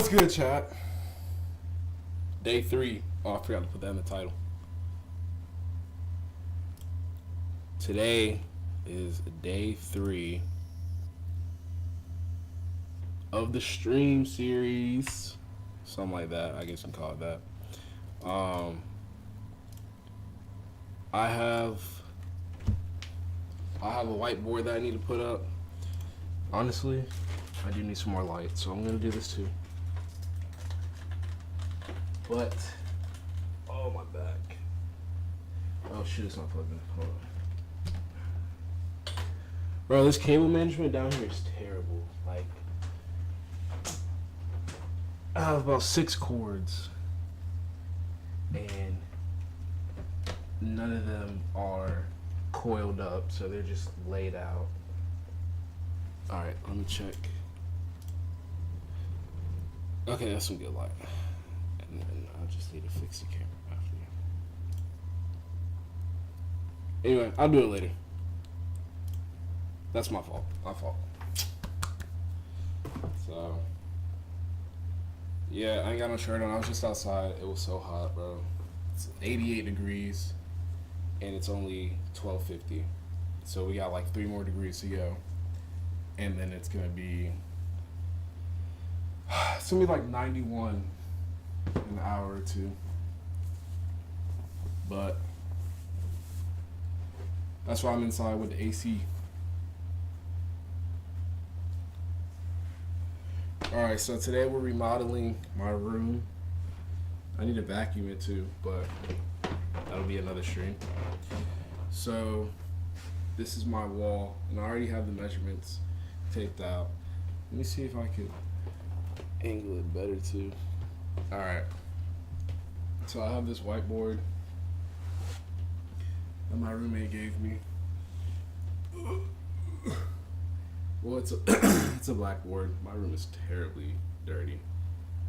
What's good, chat? Day 3. Oh, I forgot to put that in the title. Today is day 3 of the stream series. Something like that. I guess you can call it that. I have a whiteboard that I need to put up. Honestly, I do need some more light, so I'm gonna do this too. But oh, my back. Oh shit, it's not plugged in. Hold on. Bro, this cable management down here is terrible. Like, I have about 6 cords and none of them are coiled up, so they're just laid out. Alright, let me check. Okay, that's some good light. And then I just need to fix the camera after. Anyway, I'll do it later. That's my fault. So, yeah, I ain't got no shirt on. I was just outside. It was so hot, bro. It's 88 degrees, and it's only 12:50. So we got like 3 more degrees to go, and then it's gonna be like 91 in an hour or 2. But that's why I'm inside with the AC. Alright, so today we're remodeling my room. I need to vacuum it too, but that'll be another stream. So this is my wall, and I already have the measurements taped out. Let me see if I can angle it better too. Alright. So I have this whiteboard that my roommate gave me. Well, it's a it's a blackboard. My room is terribly dirty,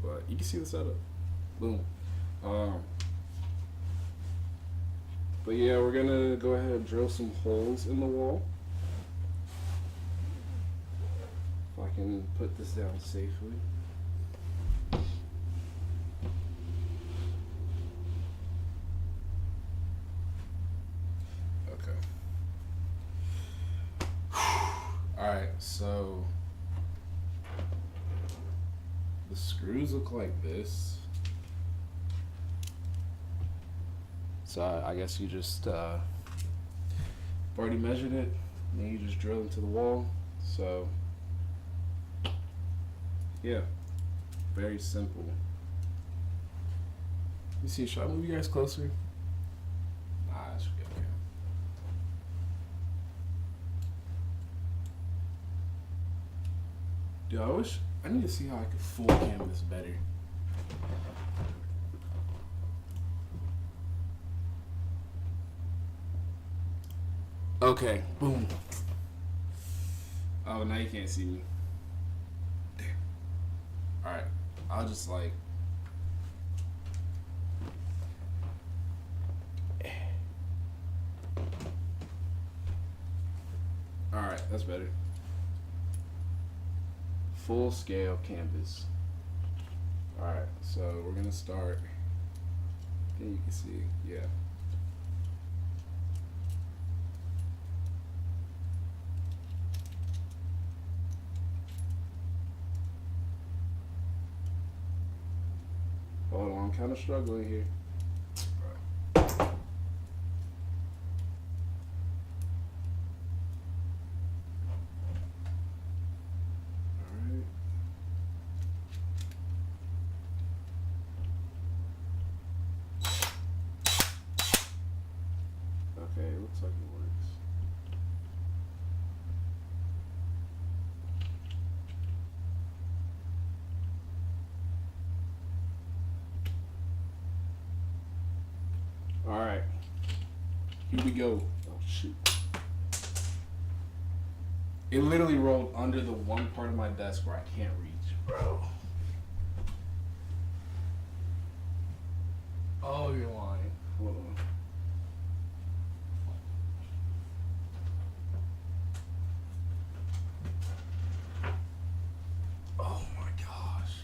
but you can see the setup. Boom. But yeah, we're gonna go ahead and drill some holes in the wall. If I can put this down safely. Alright, so the screws look like this. So I guess you just already measured it, and then you just drill into the wall. So yeah, very simple. You see, should I move you guys closer? Nah, that should be okay. Dude, I need to see how I could full cam this better. Okay, boom. Oh, now you can't see me. Damn. Alright, I'll just like... Alright, that's better. Full scale canvas. Alright, so we're gonna start. I think you can see, yeah. Hold on, I'm kind of struggling here. Okay, it looks like it works. Alright. Here we go. Oh, shoot. It literally rolled under the one part of my desk where I can't reach, bro. Oh, you're lying. Hold on. Oh my gosh.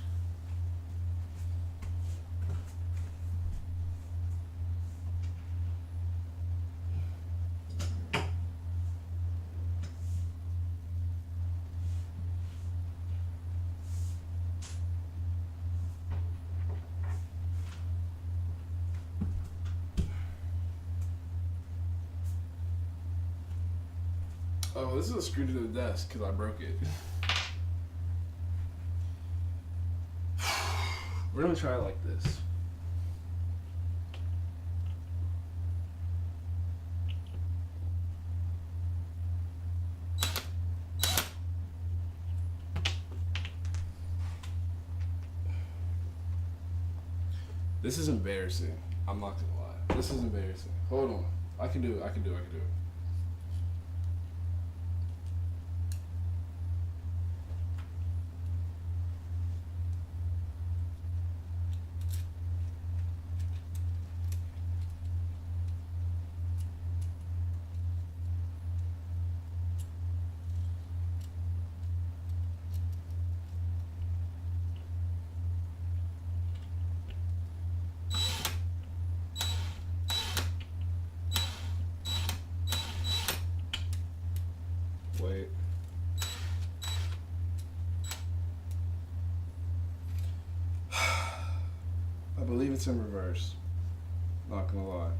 Oh, this is a screw to the desk because I broke it. We're gonna try it like this. This is embarrassing. I'm not gonna lie. This is embarrassing. Hold on. I can do it. I can do it. I can do it. Wait. I believe it's in reverse. Not gonna lie.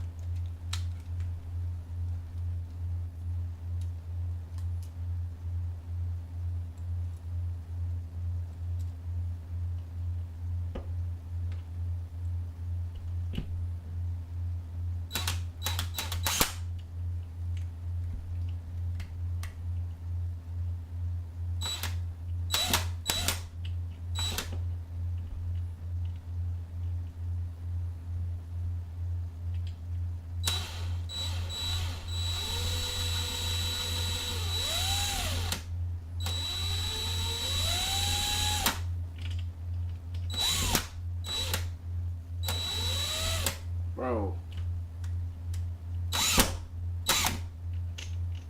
Bro.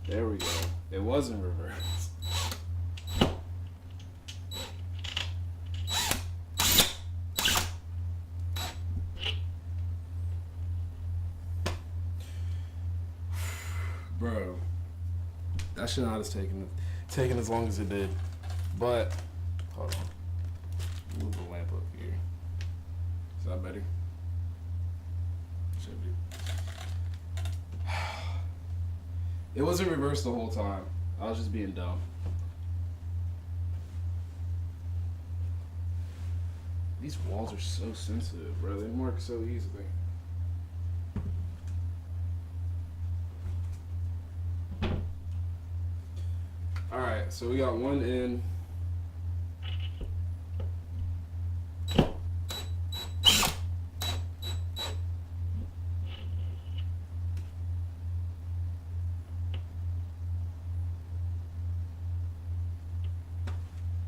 There we go. It was in reverse. Bro. That should not have taken as long as it did. But hold on. Move the lamp up here. Is that better? Should be. It wasn't reversed the whole time. I was just being dumb. These walls are so sensitive, bro. They work so easily. Alright, so we got one in.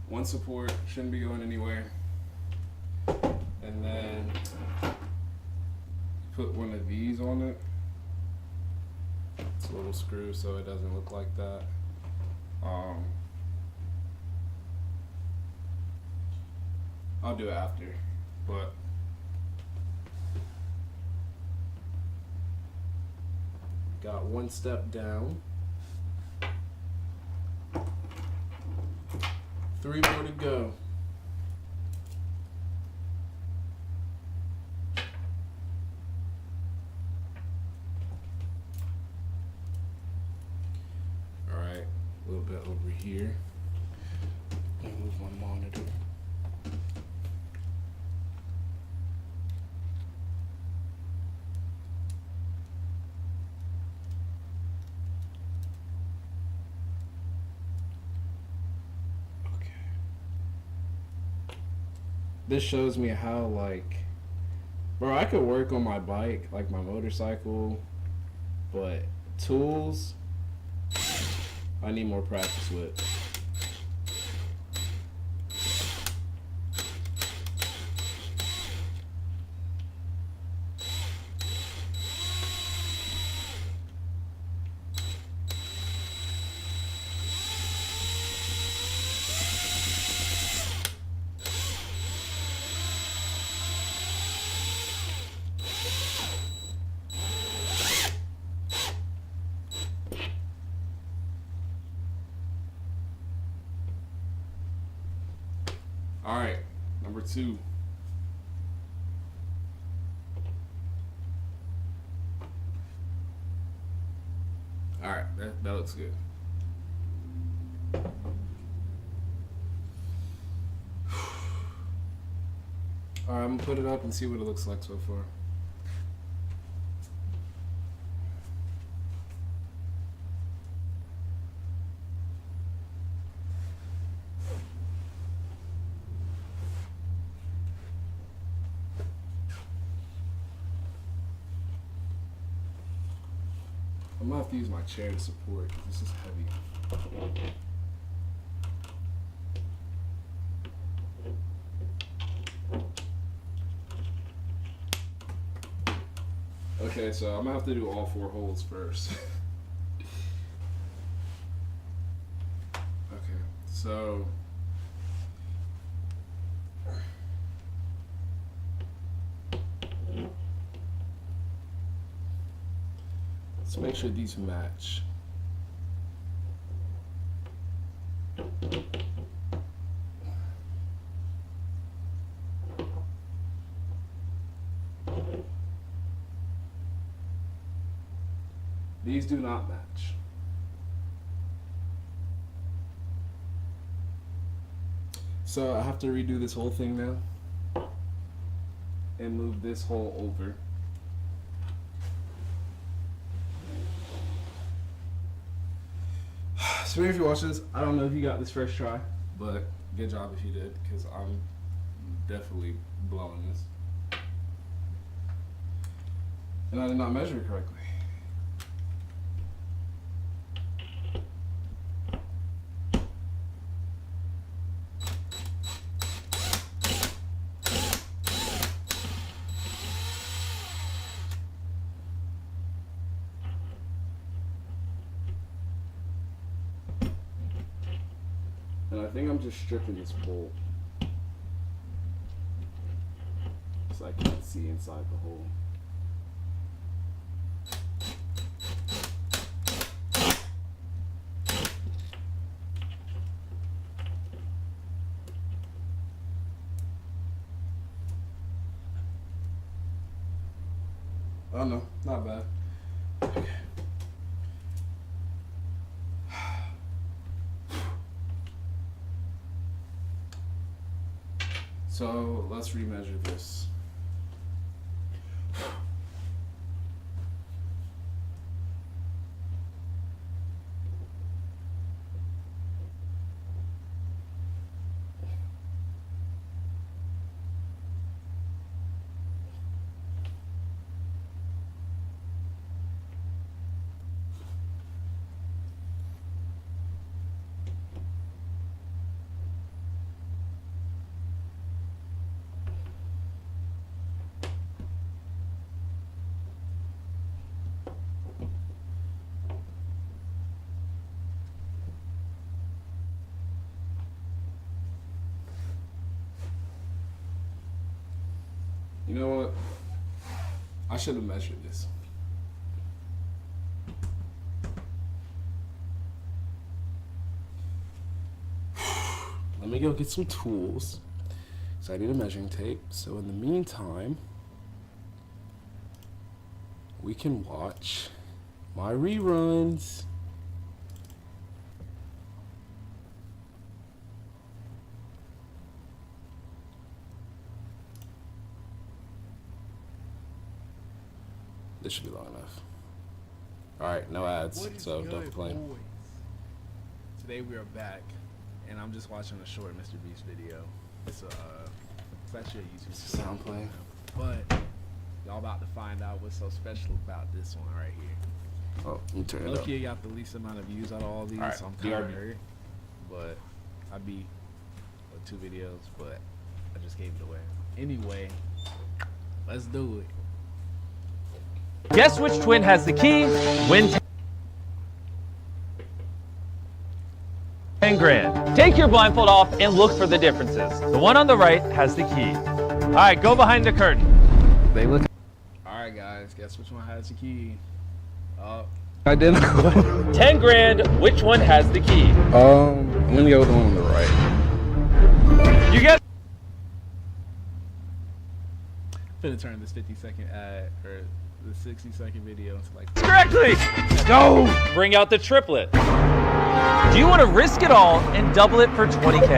One support, shouldn't be going anywhere. And then put one of these on it. It's a little screw so it doesn't look like that. I'll do it after, but got one step down. 3 more to go. All right, a little bit over here. Let me move my monitor. This shows me how, like, bro, I could work on my bike, like my motorcycle, but tools, I need more practice with. All right, number 2. All right, that looks good. Alright, I'm gonna put it up and see what it looks like so far. I'm gonna have to use my chair to support because this is heavy. Okay, so I'm gonna have to do all 4 holes first. Okay, so let's make sure these match. These do not match. So I have to redo this whole thing now and move this hole over. So if you watch this, I don't know if you got this first try, but good job if you did, because I'm definitely blowing this. And I did not measure it correctly. And I think I'm just stripping this bolt so I can't see inside the hole. Oh no, not bad. Okay. So let's remeasure this. You know what? I should have measured this. Let me go get some tools. So I need a measuring tape. So in the meantime, we can watch my reruns. This should be long enough. Alright, no ads, so don't complain. Boys? Today we are back, and I'm just watching a short Mr. Beast video. It's actually a YouTube video. Sound playing. But y'all about to find out what's so special about this one right here. Oh, let me turn it up. Loki got the least amount of views out of all these, All right, so I'm kind of DRB. hurt. But I beat 2 videos, but I just gave it away. Anyway, let's do it. Guess which twin has the key? Win 10 grand. Take your blindfold off and look for the differences. The one on the right has the key. All right, go behind the curtain. They look Alright guys, guess which one has the key? identical. 10 grand, which one has the key? I'm gonna go with the one on the right. You get Finna turn this 50-second ad or the 60-second video into like correctly. Go. Bring out the triplet. Do you want to risk it all and double it for 20K?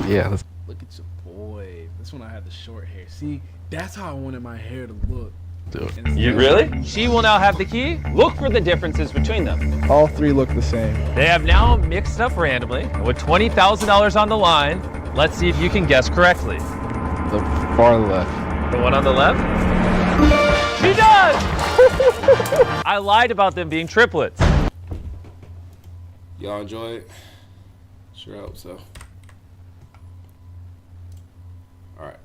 Yeah, let's Look at your boy. This one I had the short hair. See, that's how I wanted my hair to look. do it. And You really? She will now have the key. Look for the differences between them. All three look the same. They have now mixed up randomly. And with $20,000 on the line, let's see if you can guess correctly. The far left. The one on the left? She does! I lied about them being triplets. Y'all enjoy it? Sure hope so. Alright.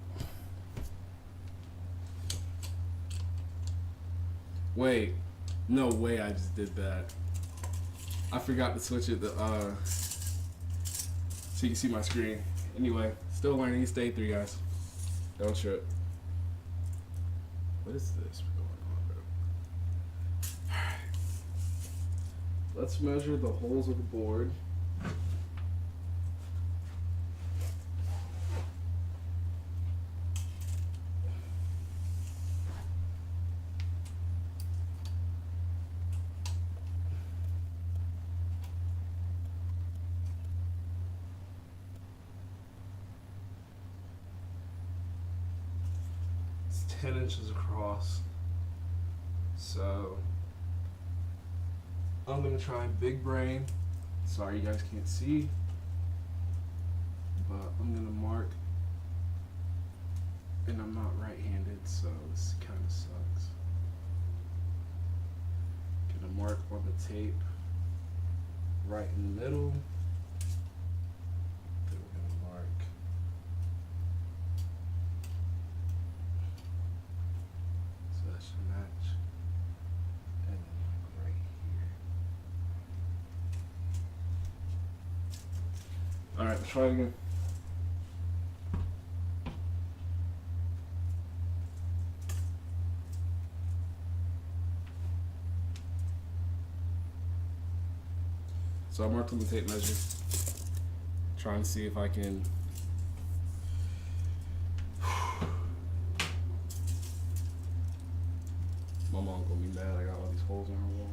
Wait. No way I just did that. I forgot to switch it to, so you can see my screen. Anyway, still learning. Stay 3, guys. Don't trip. What is this going on, bro? Alright. Let's measure the holes of the board. It's 10 inches across. So I'm gonna try big brain. Sorry you guys can't see, but I'm gonna mark, and I'm not right-handed, so this kind of sucks. Gonna mark on the tape right in the middle. Then we're gonna mark so that should match, and then like right here. All right, let's try it again. So I marked on the tape measure, trying to see if I can. My mom gonna be mad. I got all these holes in her walls.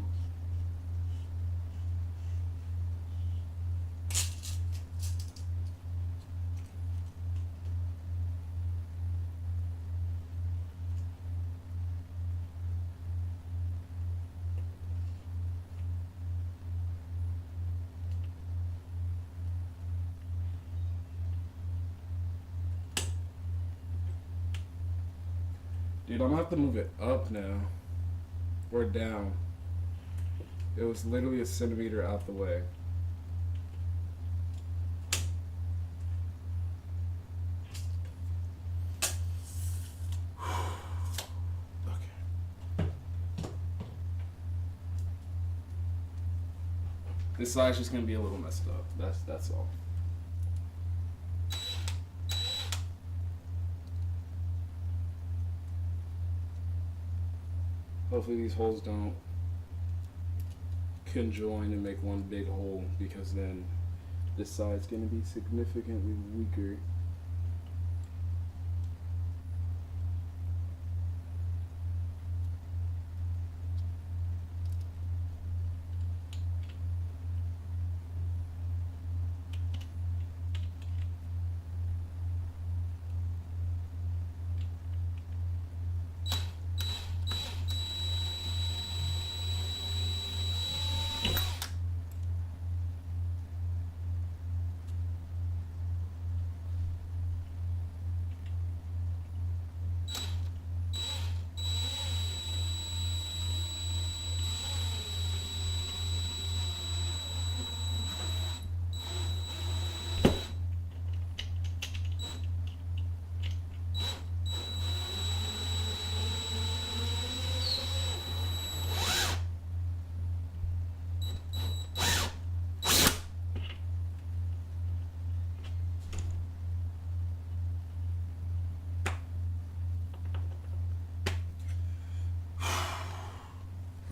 Dude, I'm gonna have to move it up now. Or down. It was literally a centimeter out the way. Okay. This side's just gonna be a little messed up. That's all. Hopefully these holes don't conjoin and make one big hole, because then this side's going to be significantly weaker.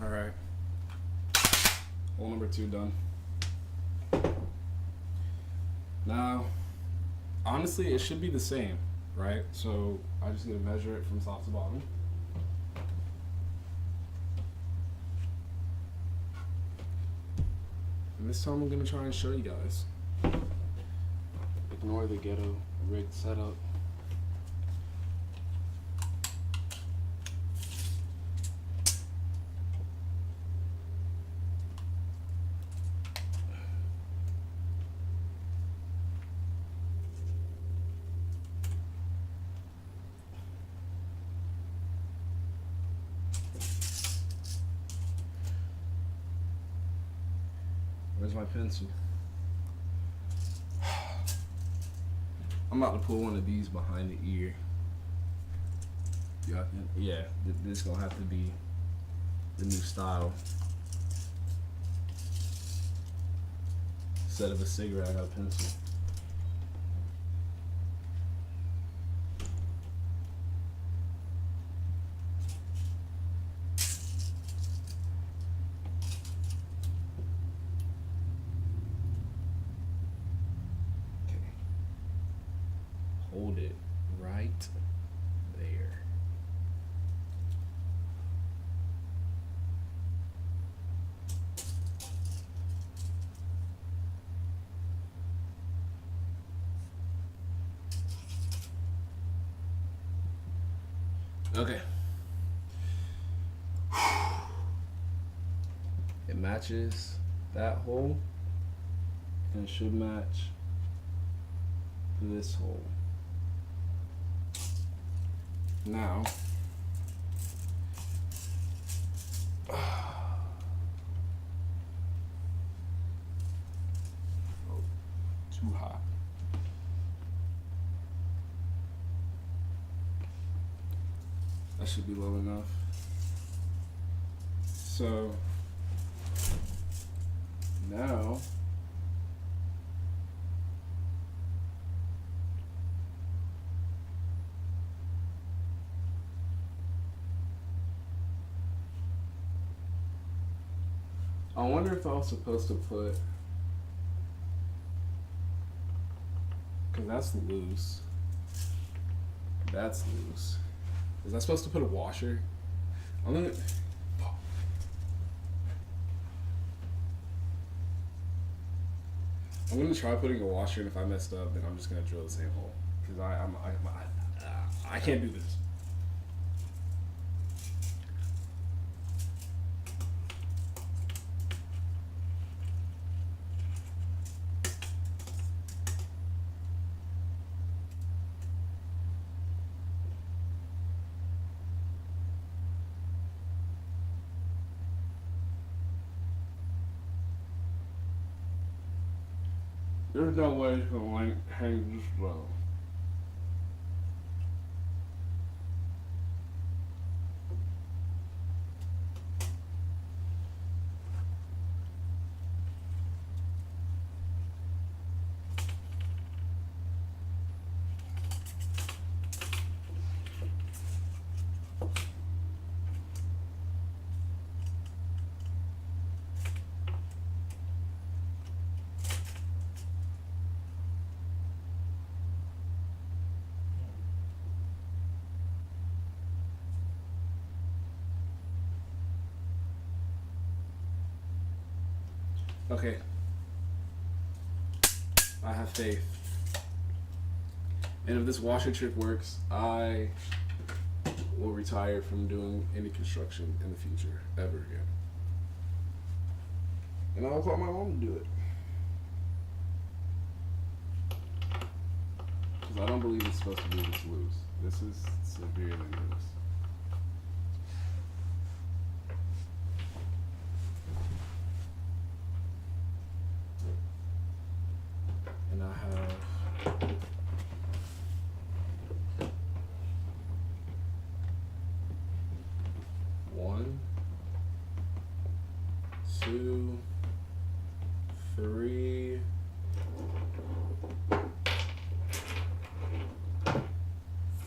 Alright. Hole number 2 done. Now, honestly, it should be the same, right? So I just need to measure it from top to bottom. And this time I'm gonna try and show you guys. Ignore the ghetto rig setup. Where's my pencil? I'm about to pull one of these behind the ear. Yeah, this gonna have to be the new style. Instead of a cigarette, I got a pencil. Hold it right there. Okay. It matches that hole, and it should match this hole. Now, oh, too hot. That should be low enough. So, now, I wonder if I was supposed to put, because that's loose. That's loose. Was I supposed to put a washer? I'm gonna try putting a washer, and if I messed up, then I'm just gonna drill the same hole. Because I can't do this. There's no way it's gonna hang this low. Okay. I have faith. And if this washer trick works, I will retire from doing any construction in the future, ever again. And I'll call my mom to do it. Because I don't believe it's supposed to be this loose. This is severely loose. And I have one, two, three,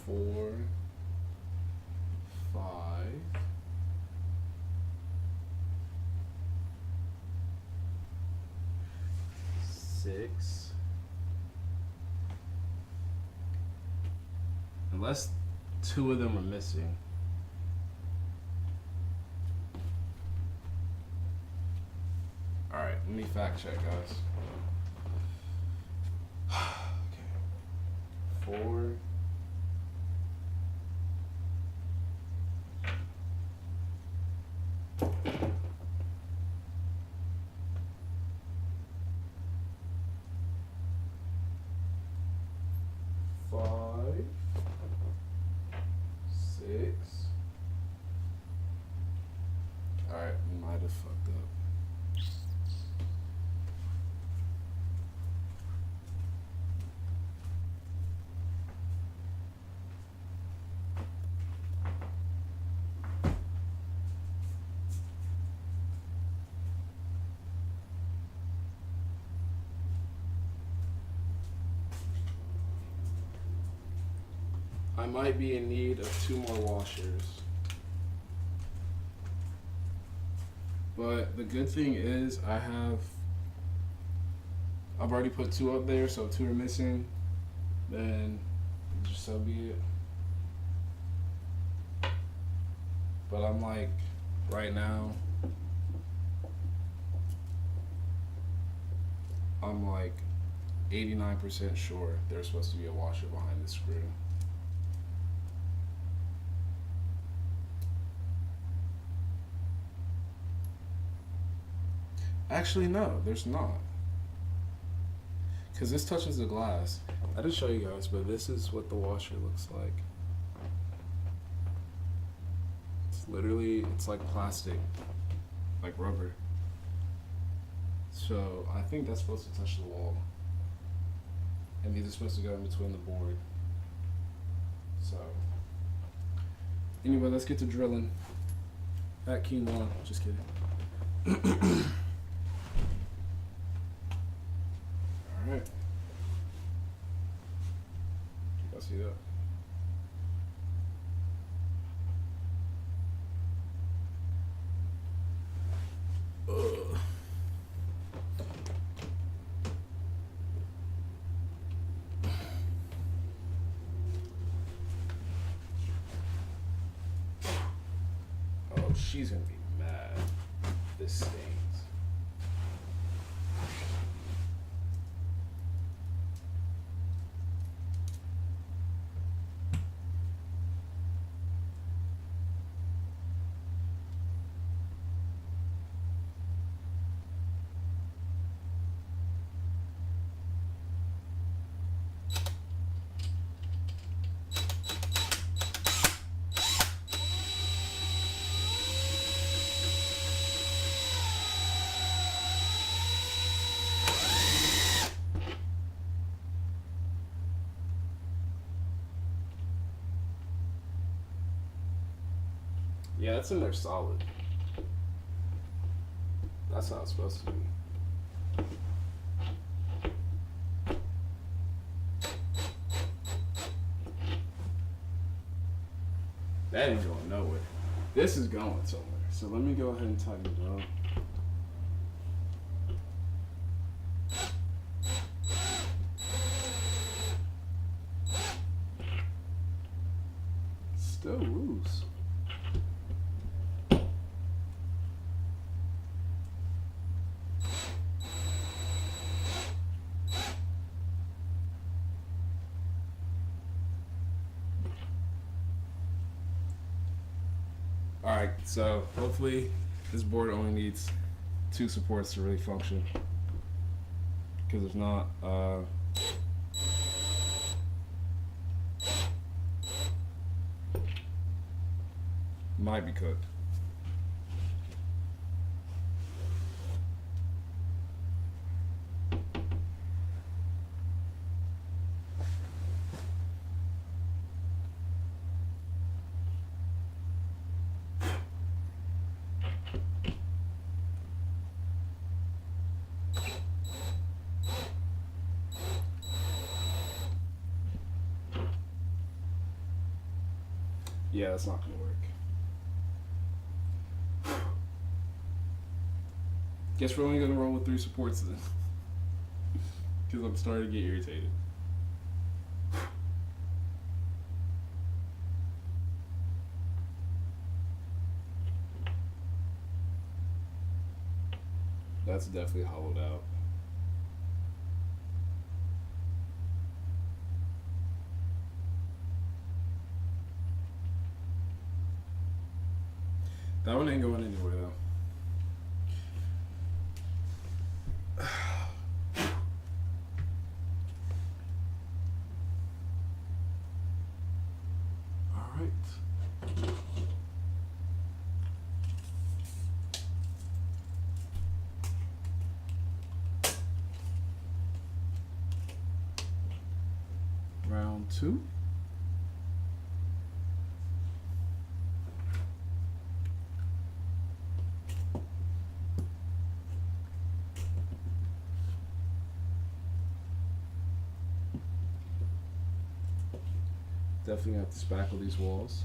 four, five, six. Unless two of them are missing. Alright. let me fact check, guys. Okay. 4. Five, 6. Alright, might have fucked up. I might be in need of 2 more washers. But the good thing is I've already put 2 up there, so if 2 are missing, then just so be it. But I'm like, right now, I'm like 89% sure there's supposed to be a washer behind the screw. Actually, no, there's not. Because this touches the glass. I didn't show you guys, but this is what the washer looks like. It's literally, it's like plastic, like rubber. So I think that's supposed to touch the wall. And these are supposed to go in between the board. So, anyway, let's get to drilling. At quinoa, just kidding. Alright. You guys see that? Ugh. Oh, she's gonna be mad. This stings. Yeah, that's in there solid. That's how it's supposed to be. That ain't going nowhere. This is going somewhere. So let me go ahead and tighten it up. Still loose. Alright, so hopefully this board only needs 2 supports to really function. Because if not, might be cooked. Yeah, that's not gonna work. Guess we're only gonna roll with 3 supports then. Because I'm starting to get irritated. That's definitely hollowed out. That one ain't going anywhere though. All right. Round 2. Definitely have to spackle these walls.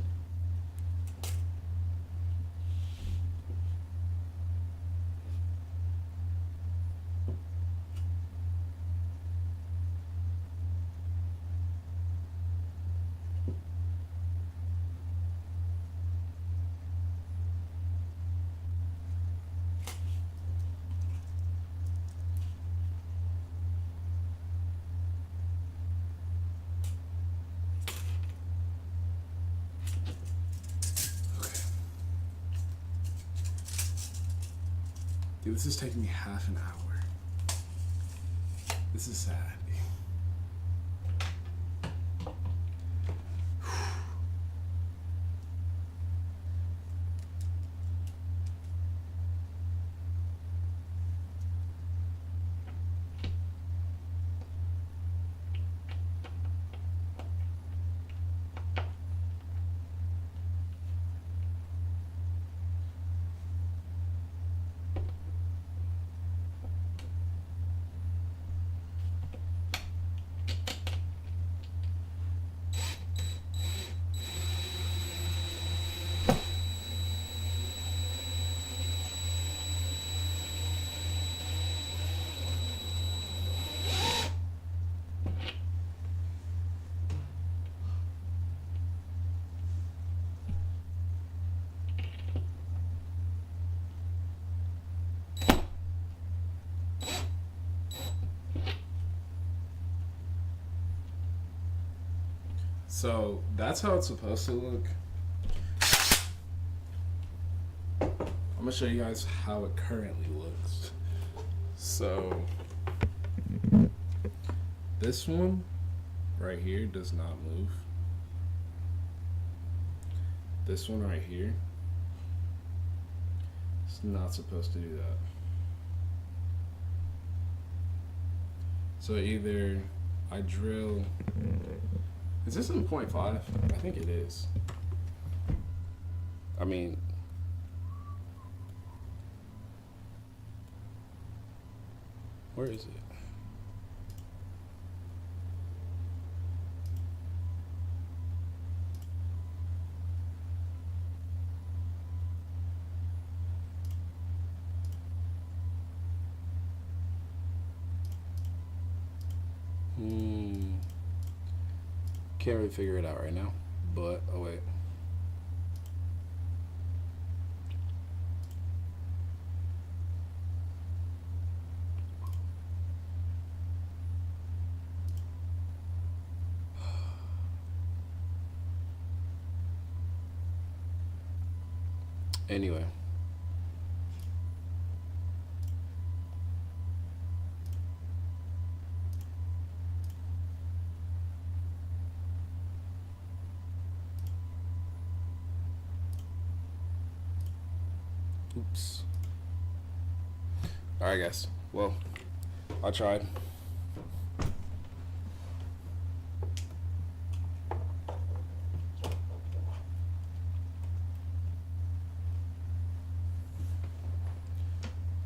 Dude, this is taking me half an hour. This is sad. So that's how it's supposed to look. I'm gonna show you guys how it currently looks. So this one right here does not move. This one right here, it's not supposed to do that. So either I drill. Is this in 0.5? I think it is. I mean, where is it? Can't really figure it out right now, but oh wait. Anyway. Oops. Alright guys, well, I tried.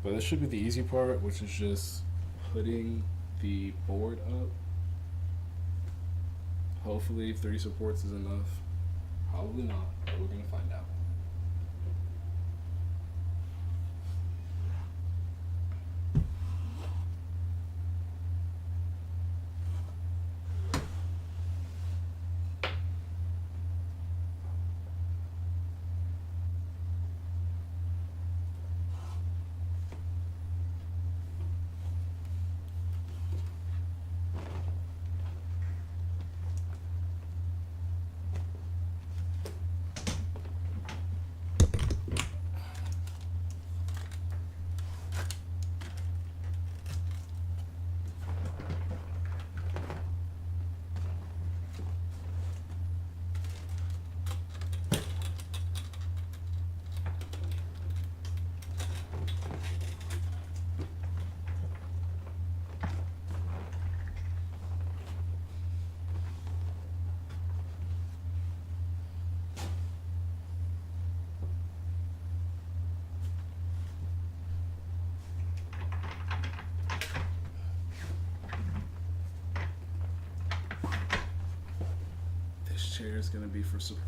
But this should be the easy part, which is just putting the board up. Hopefully 3 supports is enough. Probably not, but we're gonna find out. chair is gonna be for support.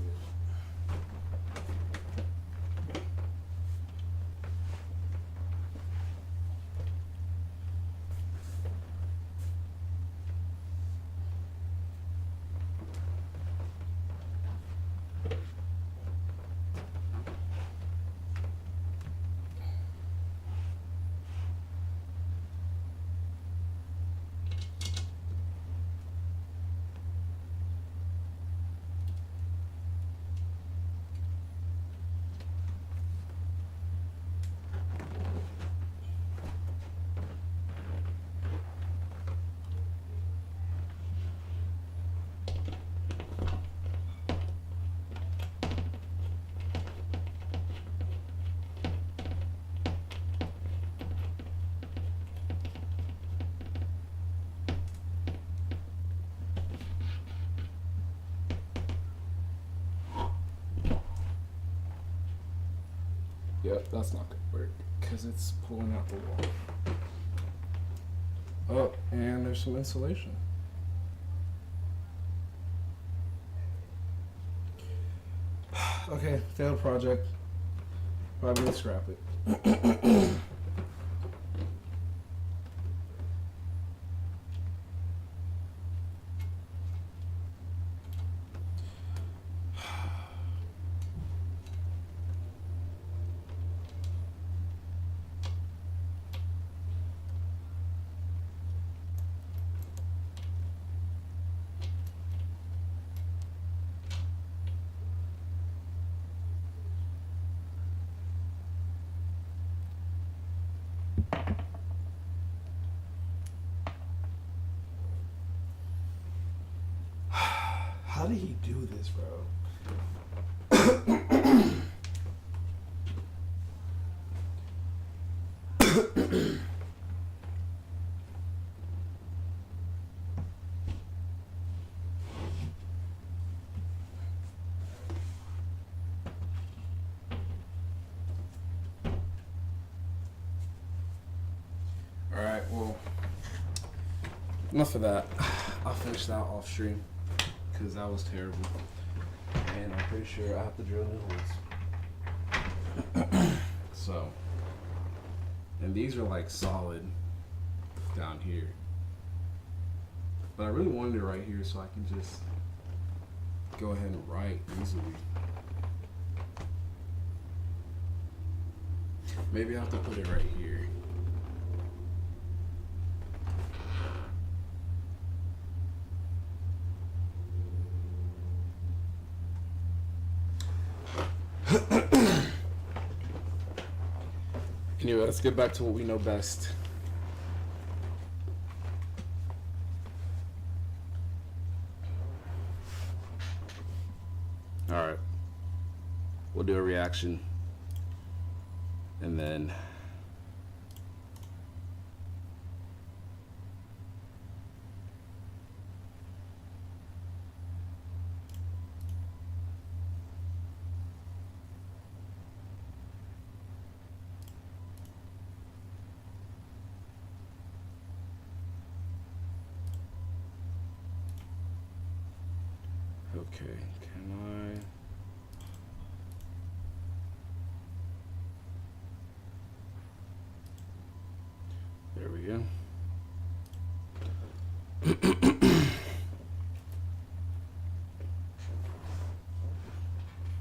Yep, that's not gonna work because it's pulling out the wall. Oh, and there's some insulation. Okay, failed project. Probably gonna scrap it. How did he do this, bro? Alright, well, enough of that. I'll finish that off stream because that was terrible. And I'm pretty sure I have to drill new holes. So, and these are like solid down here. But I really wanted it right here so I can just go ahead and write easily. Maybe I have to put it right here. Anyway, let's get back to what we know best. All right. We'll do a reaction. And then okay, can I? There we go.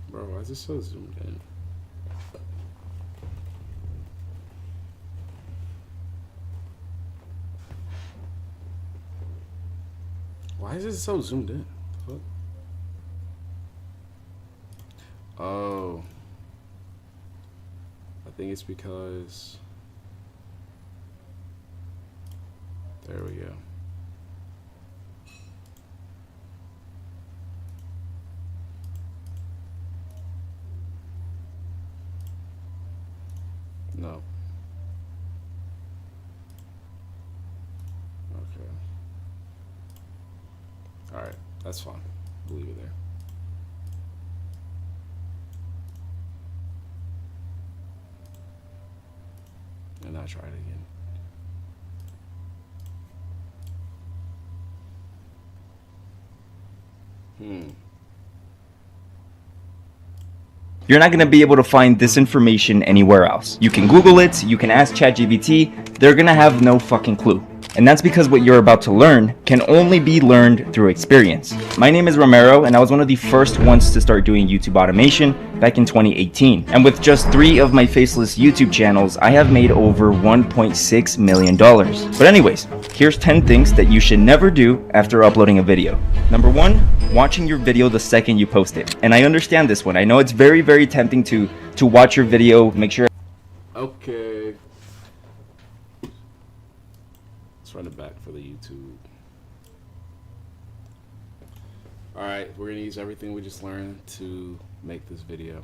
Bro, why is this so zoomed in? Why is this so zoomed in? What? Oh, I think it's because, there we go. No. Okay. All right, that's fine. We'll leave it there. And I try it again. You're not going to be able to find this information anywhere else. You can Google it, you can ask ChatGPT, they're going to have no fucking clue. And that's because what you're about to learn can only be learned through experience. My name is Romero, and I was one of the first ones to start doing YouTube automation back in 2018. And with just 3 of my faceless YouTube channels, I have made over $1.6 million. But anyways, here's 10 things that you should never do after uploading a video. Number 1, watching your video the second you post it. And I understand this one. I know it's very, very tempting to watch your video, make sure. Okay. Let's run it back for the YouTube. Alright, we're gonna use everything we just learned to make this video.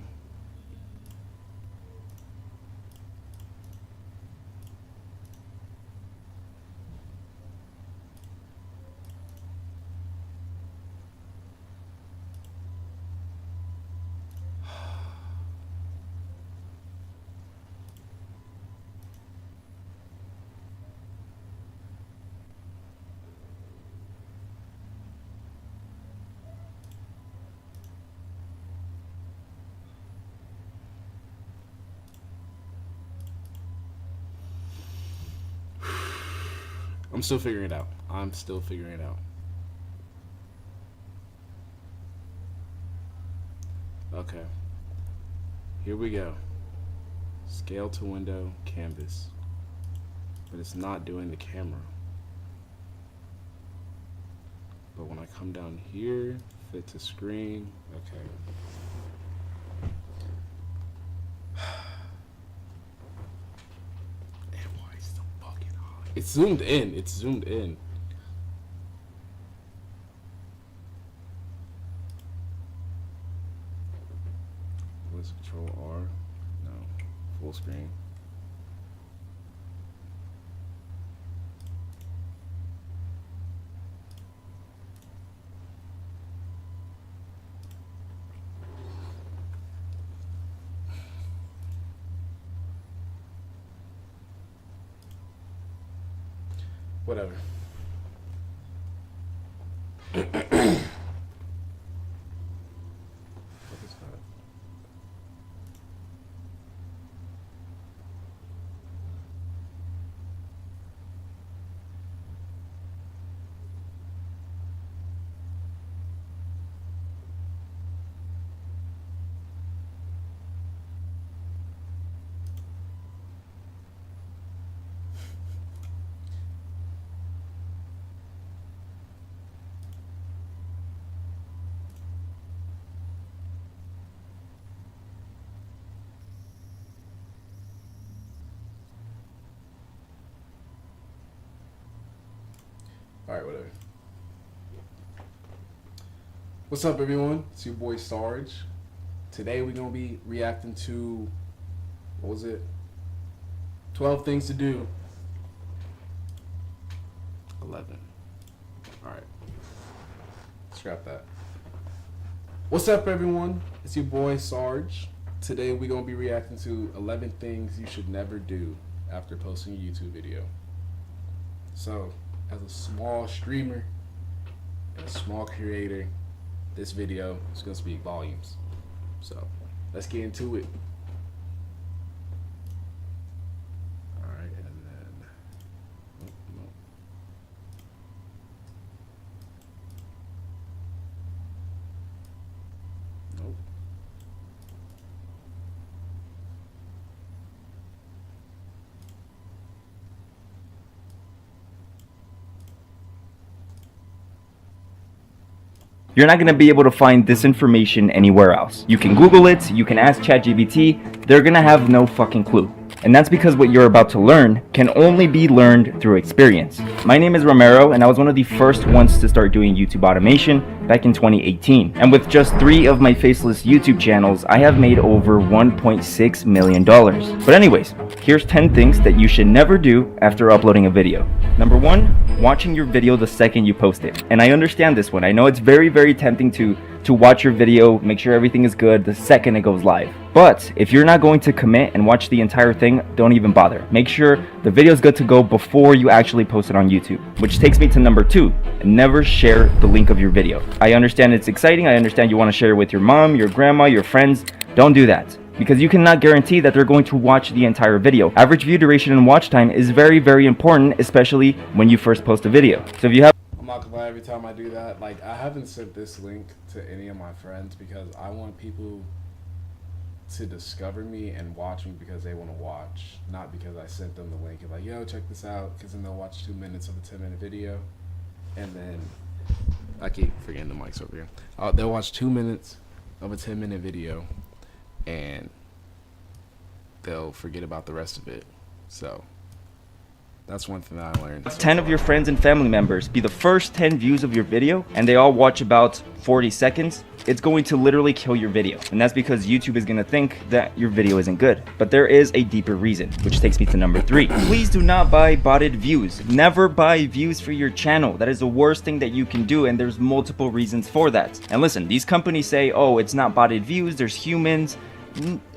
I'm still figuring it out. I'm still figuring it out. Okay. Here we go. Scale to window, canvas. But it's not doing the camera. But when I come down here, fit to screen, okay. It's zoomed in. It's zoomed in. What's Control R? No. Full screen. Whatever. What is that? Alright, whatever. What's up, everyone? It's your boy Sarge. Today we're going to be reacting to, what was it? 12 things to do. 11. Alright. Scrap that. What's up, everyone? It's your boy Sarge. Today we're going to be reacting to 11 things you should never do after posting a YouTube video. So, as a small streamer and a small creator, this video is going to speak volumes. So let's get into it. Alright, and then nope. You're not going to be able to find this information anywhere else. You can Google it, you can ask ChatGPT, they're going to have no fucking clue. And that's because what you're about to learn can only be learned through experience. My name is Romero, and I was one of the first ones to start doing YouTube automation back in 2018. And with just 3 of my faceless YouTube channels, I have made over $1.6 million. But anyways, Here's 10 things that you should never do after uploading a video. Number 1, watching your video the second you post it. And I understand this one. I know it's very, very tempting to watch your video, make sure everything is good the second it goes live. But if you're not going to commit and watch the entire thing, don't even bother. Make sure the video is good to go before you actually post it on YouTube. Which takes me to number 2, never share the link of your video. I understand it's exciting, I understand you want to share it with your mom, your grandma, your friends. Don't do that, because you cannot guarantee that they're going to watch the entire video. Average view duration and watch time is very, very important, especially when you first post a video. So if you have I'm not gonna lie, every time I do that, like, I haven't sent this link to any of my friends because I want people to discover me and watch me because they want to watch, not because I sent them the link and like, yo, check this out, because then they'll watch 2 minutes of a 10-minute video, and then I keep forgetting the mics over here. They'll watch 2 minutes of a 10-minute video, and they'll forget about the rest of it. So that's one thing that I learned. 10 of your friends and family members be the first 10 views of your video and they all watch about 40 seconds, it's going to literally kill your video. And that's because YouTube is going to think that your video isn't good. But there is a deeper reason, which takes me to number 3. Please do not buy botted views. Never buy views for your channel. That is the worst thing that you can do, and there's multiple reasons for that. And listen, these companies say, oh, it's not botted views, there's humans.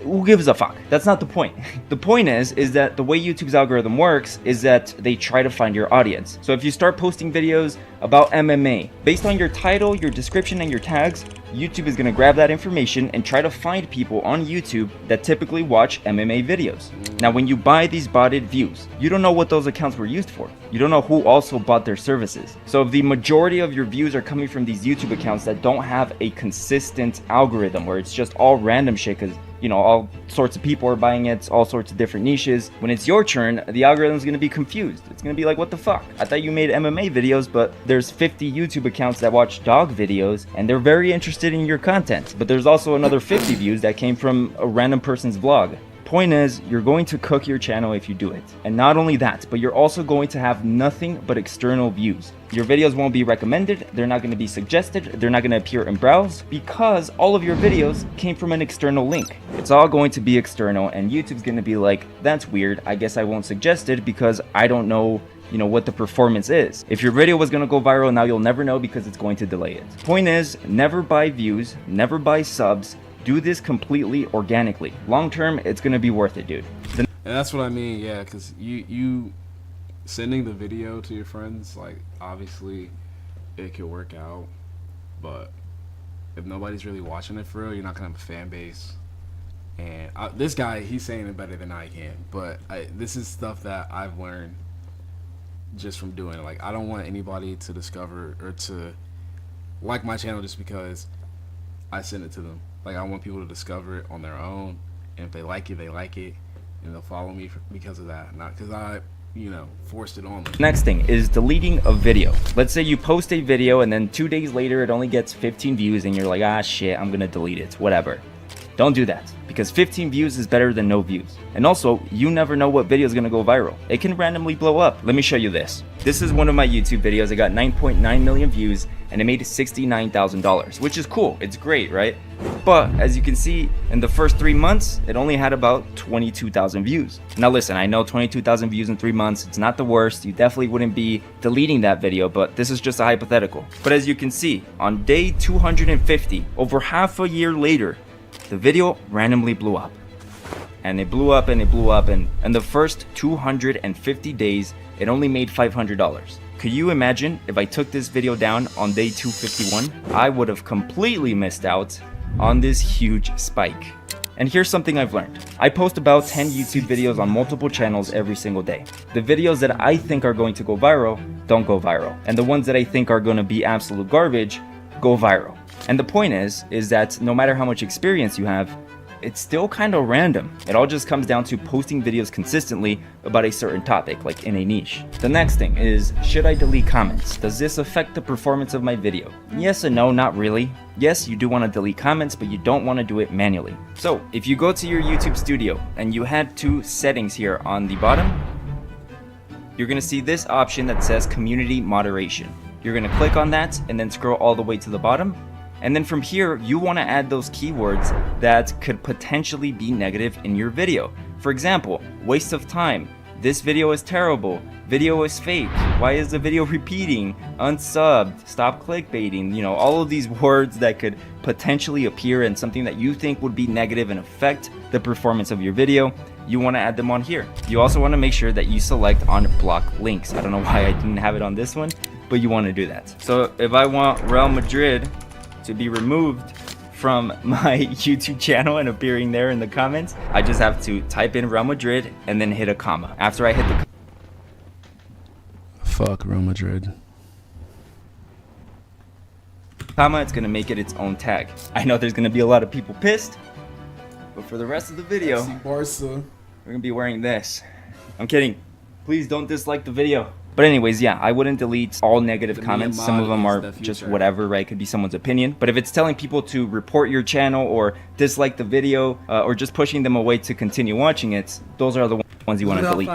Who gives a fuck? That's not the point. The point is that the way YouTube's algorithm works is that they try to find your audience. So if you start posting videos about MMA, based on your title, your description, and your tags, YouTube is going to grab that information and try to find people on YouTube that typically watch MMA videos. Now, when you buy these botted views, you don't know what those accounts were used for. You don't know who also bought their services. So if the majority of your views are coming from these YouTube accounts that don't have a consistent algorithm, where it's just all random shit because, you know, all sorts of people are buying it, all sorts of different niches, when it's your turn, the algorithm is going to be confused. It's going to be like, what the fuck? I thought you made MMA videos, but there's 50 YouTube accounts that watch dog videos, and they're very interested in your content. But there's also another 50 views that came from a random person's vlog. Point is, you're going to cook your channel if you do it. And not only that, but you're also going to have nothing but external views. Your videos won't be recommended, they're not going to be suggested, they're not going to appear in browse, because all of your videos came from an external link. It's all going to be external, and YouTube's going to be like, that's weird, I guess I won't suggest it because I don't know, you know, what the performance is. If your video was going to go viral, now you'll never know because it's going to delay it. Point is, never buy views, never buy subs. Do this completely organically. Long term, it's gonna be worth it, dude. And that's what I mean, yeah, because you sending the video to your friends, like, obviously it could work out, but if nobody's really watching it for real, you're not gonna have a fan base. And this guy, he's saying it better than I can, but this is stuff that I've learned just from doing it. Like, I don't want anybody to discover or to like my channel just because I send it to them. Like, I want people to discover it on their own, and if they like it, they like it, and they'll follow me because of that, not because I, you know, forced it on them. Next thing is deleting a video. Let's say you post a video and then 2 days later it only gets 15 views and you're like, ah shit, I'm gonna delete it, whatever. Don't do that, because 15 views is better than no views. And also, you never know what video is gonna go viral. It can randomly blow up. Let me show you this. This is one of my YouTube videos. It got 9.9 million views and it made $69,000, which is cool. It's great, right? But as you can see, in the first 3 months, it only had about 22,000 views. Now listen, I know 22,000 views in 3 months, it's not the worst. You definitely wouldn't be deleting that video, but this is just a hypothetical. But as you can see, on day 250, over half a year later, the video randomly blew up. And it blew up and it blew up, and in the first 250 days, it only made $500. Could you imagine if I took this video down on day 251? I would have completely missed out on this huge spike. And here's something I've learned. I post about 10 YouTube videos on multiple channels every single day. The videos that I think are going to go viral don't go viral. And the ones that I think are going to be absolute garbage go viral. And the point is that no matter how much experience you have, it's still kind of random. It all just comes down to posting videos consistently about a certain topic, like in a niche. The next thing is, should I delete comments? Does this affect the performance of my video? Yes and no, not really. Yes, you do want to delete comments, but you don't want to do it manually. So if you go to your YouTube studio and you had 2 settings here on the bottom, you're going to see this option that says community moderation. You're going to click on that and then scroll all the way to the bottom. And then from here, you want to add those keywords that could potentially be negative in your video. For example, waste of time, this video is terrible, video is fake, why is the video repeating, unsubbed, stop clickbaiting, you know, all of these words that could potentially appear in something that you think would be negative and affect the performance of your video. You want to add them on here. You also want to make sure that you select unblock links. I don't know why I didn't have it on this one, but you want to do that. So if I want Real Madrid to be removed from my YouTube channel and appearing there in the comments, I just have to type in Real Madrid and then hit a comma. After I hit the Fuck Real Madrid. comma, it's gonna make it its own tag. I know there's gonna be a lot of people pissed, but for the rest of the video, FC Barca. we're gonna be wearing this. I'm kidding. Please don't dislike the video. But anyways, yeah, I wouldn't delete all negative The comments. Myanmar Some of them is are the just future. whatever, right? It could be someone's opinion. But if it's telling people to report your channel or dislike the video or just pushing them away to continue watching it, those are the ones you want to delete.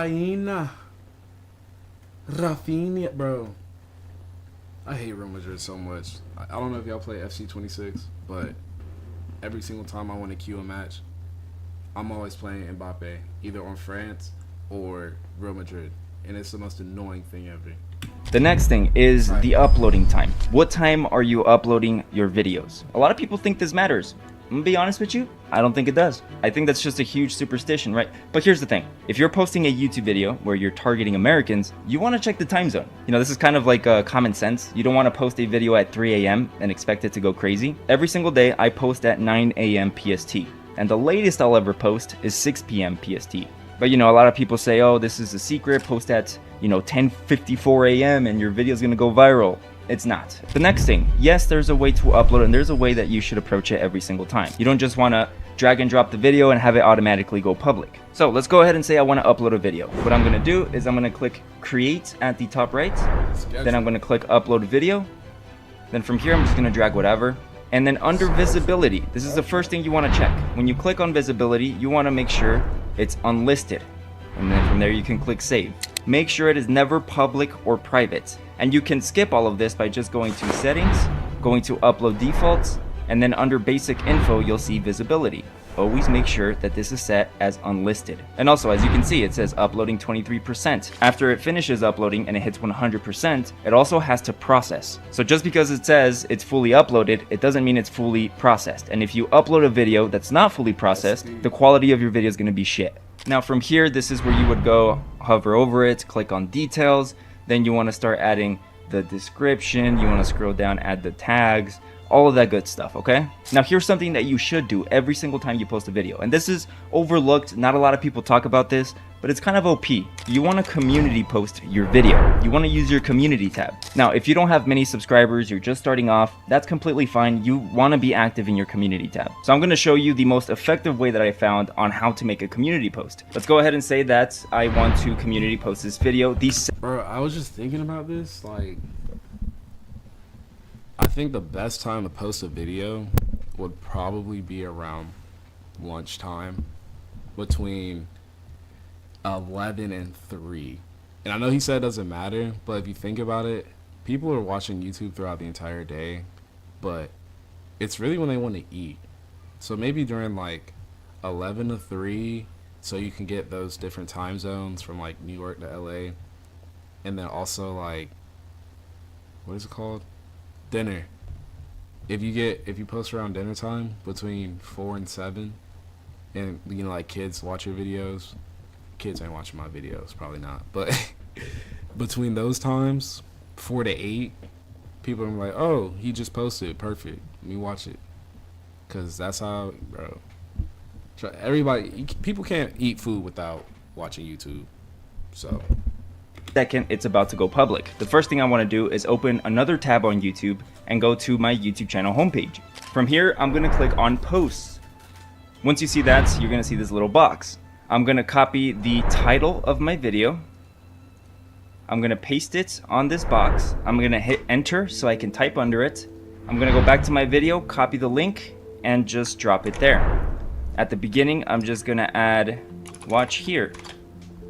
Rafinha, bro. I hate Real Madrid so much. I don't know if y'all play FC 26, but every single time I want to queue a match, I'm always playing Mbappe, either on France or Real Madrid. And it's the most annoying thing ever. The next thing is the uploading time. What time are you uploading your videos? A lot of people think this matters. I'm gonna be honest with you, I don't think it does. I think that's just a huge superstition, right? But here's the thing. If you're posting a YouTube video where you're targeting Americans, you wanna check the time zone. You know, this is kind of like common sense. You don't wanna post a video at 3 a.m. and expect it to go crazy. Every single day, I post at 9 a.m. PST. And the latest I'll ever post is 6 p.m. PST. But you know, a lot of people say, oh, this is a secret, post at, you know, 10:54 a.m. and your video is gonna go viral. It's not. The next thing, yes, there's a way to upload and there's a way that you should approach it every single time. You don't just wanna drag and drop the video and have it automatically go public. So let's go ahead and say I wanna upload a video. What I'm gonna do is I'm gonna click create at the top right, then I'm gonna click upload video. Then from here, I'm just gonna drag whatever. And then under visibility, this is the first thing you want to check. When you click on visibility, you want to make sure it's unlisted. And then from there you can click save. Make sure it is never public or private. And you can skip all of this by just going to settings, going to upload defaults, and then under basic info, you'll see visibility. Always make sure that this is set as unlisted. And also, as you can see, it says uploading 23%. After it finishes uploading and it hits 100%, it also has to process. So just because it says it's fully uploaded, it doesn't mean it's fully processed. And if you upload a video that's not fully processed, the quality of your video is gonna be shit. Now from here, this is where you would go hover over it, click on details, then you wanna start adding the description, you wanna scroll down, add the tags, all of that good stuff, okay? Now here's something that you should do every single time you post a video. And this is overlooked, not a lot of people talk about this, but it's kind of OP. You want to community post your video. You want to use your community tab. Now, if you don't have many subscribers, you're just starting off, that's completely fine. You want to be active in your community tab. So I'm going to show you the most effective way that I found on how to make a community post. Let's go ahead and say that I want to community post this video. Bro, I was just thinking about this, like, I think the best time to post a video would probably be around lunchtime, between 11 and 3. And I know he said it doesn't matter, but if you think about it, people are watching YouTube throughout the entire day, but it's really when they want to eat. So maybe during like 11 to 3, so you can get those different time zones from like New York to LA. And then also like, what is it called? Dinner. If you post around dinner time between 4 and 7, and you know, like, kids watch your videos, kids ain't watching my videos, probably not, but between those times, 4 to 8, people are like, oh, he just posted, perfect, let me watch it, because that's how, bro, people can't eat food without watching YouTube. So second it's about to go public, the first thing I want to do is open another tab on YouTube and go to my YouTube channel homepage. From here, I'm going to click on posts. Once you see that, you're going to see this little box. I'm going to copy the title of my video. I'm going to paste it on this box. I'm going to hit enter so I can type under it. I'm going to go back to my video, copy the link, and just drop it there. At the beginning, I'm just going to add watch here.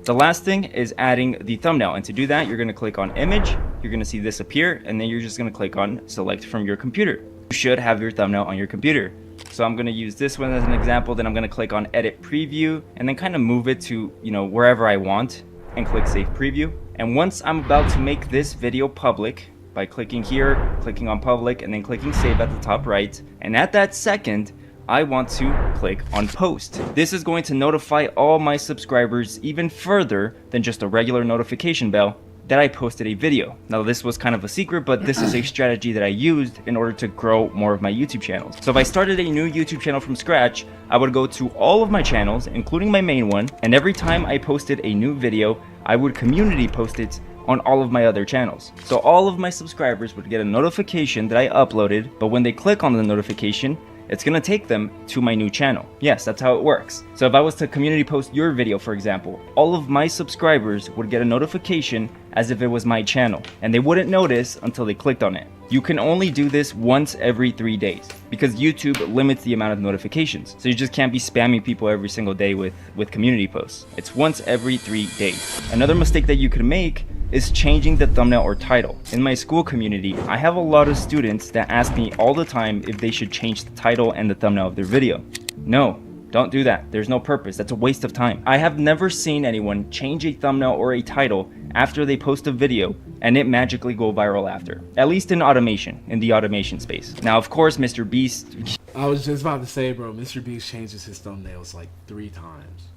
The last thing is adding the thumbnail, and to do that, you're going to click on image, you're going to see this appear, and then you're just going to click on select from your computer. You should have your thumbnail on your computer. So I'm gonna use this one as an example, then I'm gonna click on edit preview and then kind of move it to, wherever I want and click save preview. And once I'm about to make this video public, by clicking here, clicking on public, and then clicking save at the top right, and at that second, I want to click on post. This is going to notify all my subscribers even further than just a regular notification bell that I posted a video. Now this was kind of a secret, but this is a strategy that I used in order to grow more of my YouTube channels. So if I started a new YouTube channel from scratch, I would go to all of my channels, including my main one, and every time I posted a new video, I would community post it on all of my other channels. So all of my subscribers would get a notification that I uploaded, but when they click on the notification, it's gonna take them to my new channel. Yes, that's how it works. So if I was to community post your video, for example, all of my subscribers would get a notification as if it was my channel, and they wouldn't notice until they clicked on it. You can only do this once every 3 days because YouTube limits the amount of notifications. So you just can't be spamming people every single day with community posts. It's once every 3 days. Another mistake that you could make is changing the thumbnail or title. In my school community, I have a lot of students that ask me all the time if they should change the title and the thumbnail of their video. No, don't do that. There's no purpose. That's a waste of time. I have never seen anyone change a thumbnail or a title after they post a video and it magically go viral after. At least in automation, in the automation space. Now, of course, Mr. Beast... I was just about to say, bro, Mr. Beast changes his thumbnails like 3 times.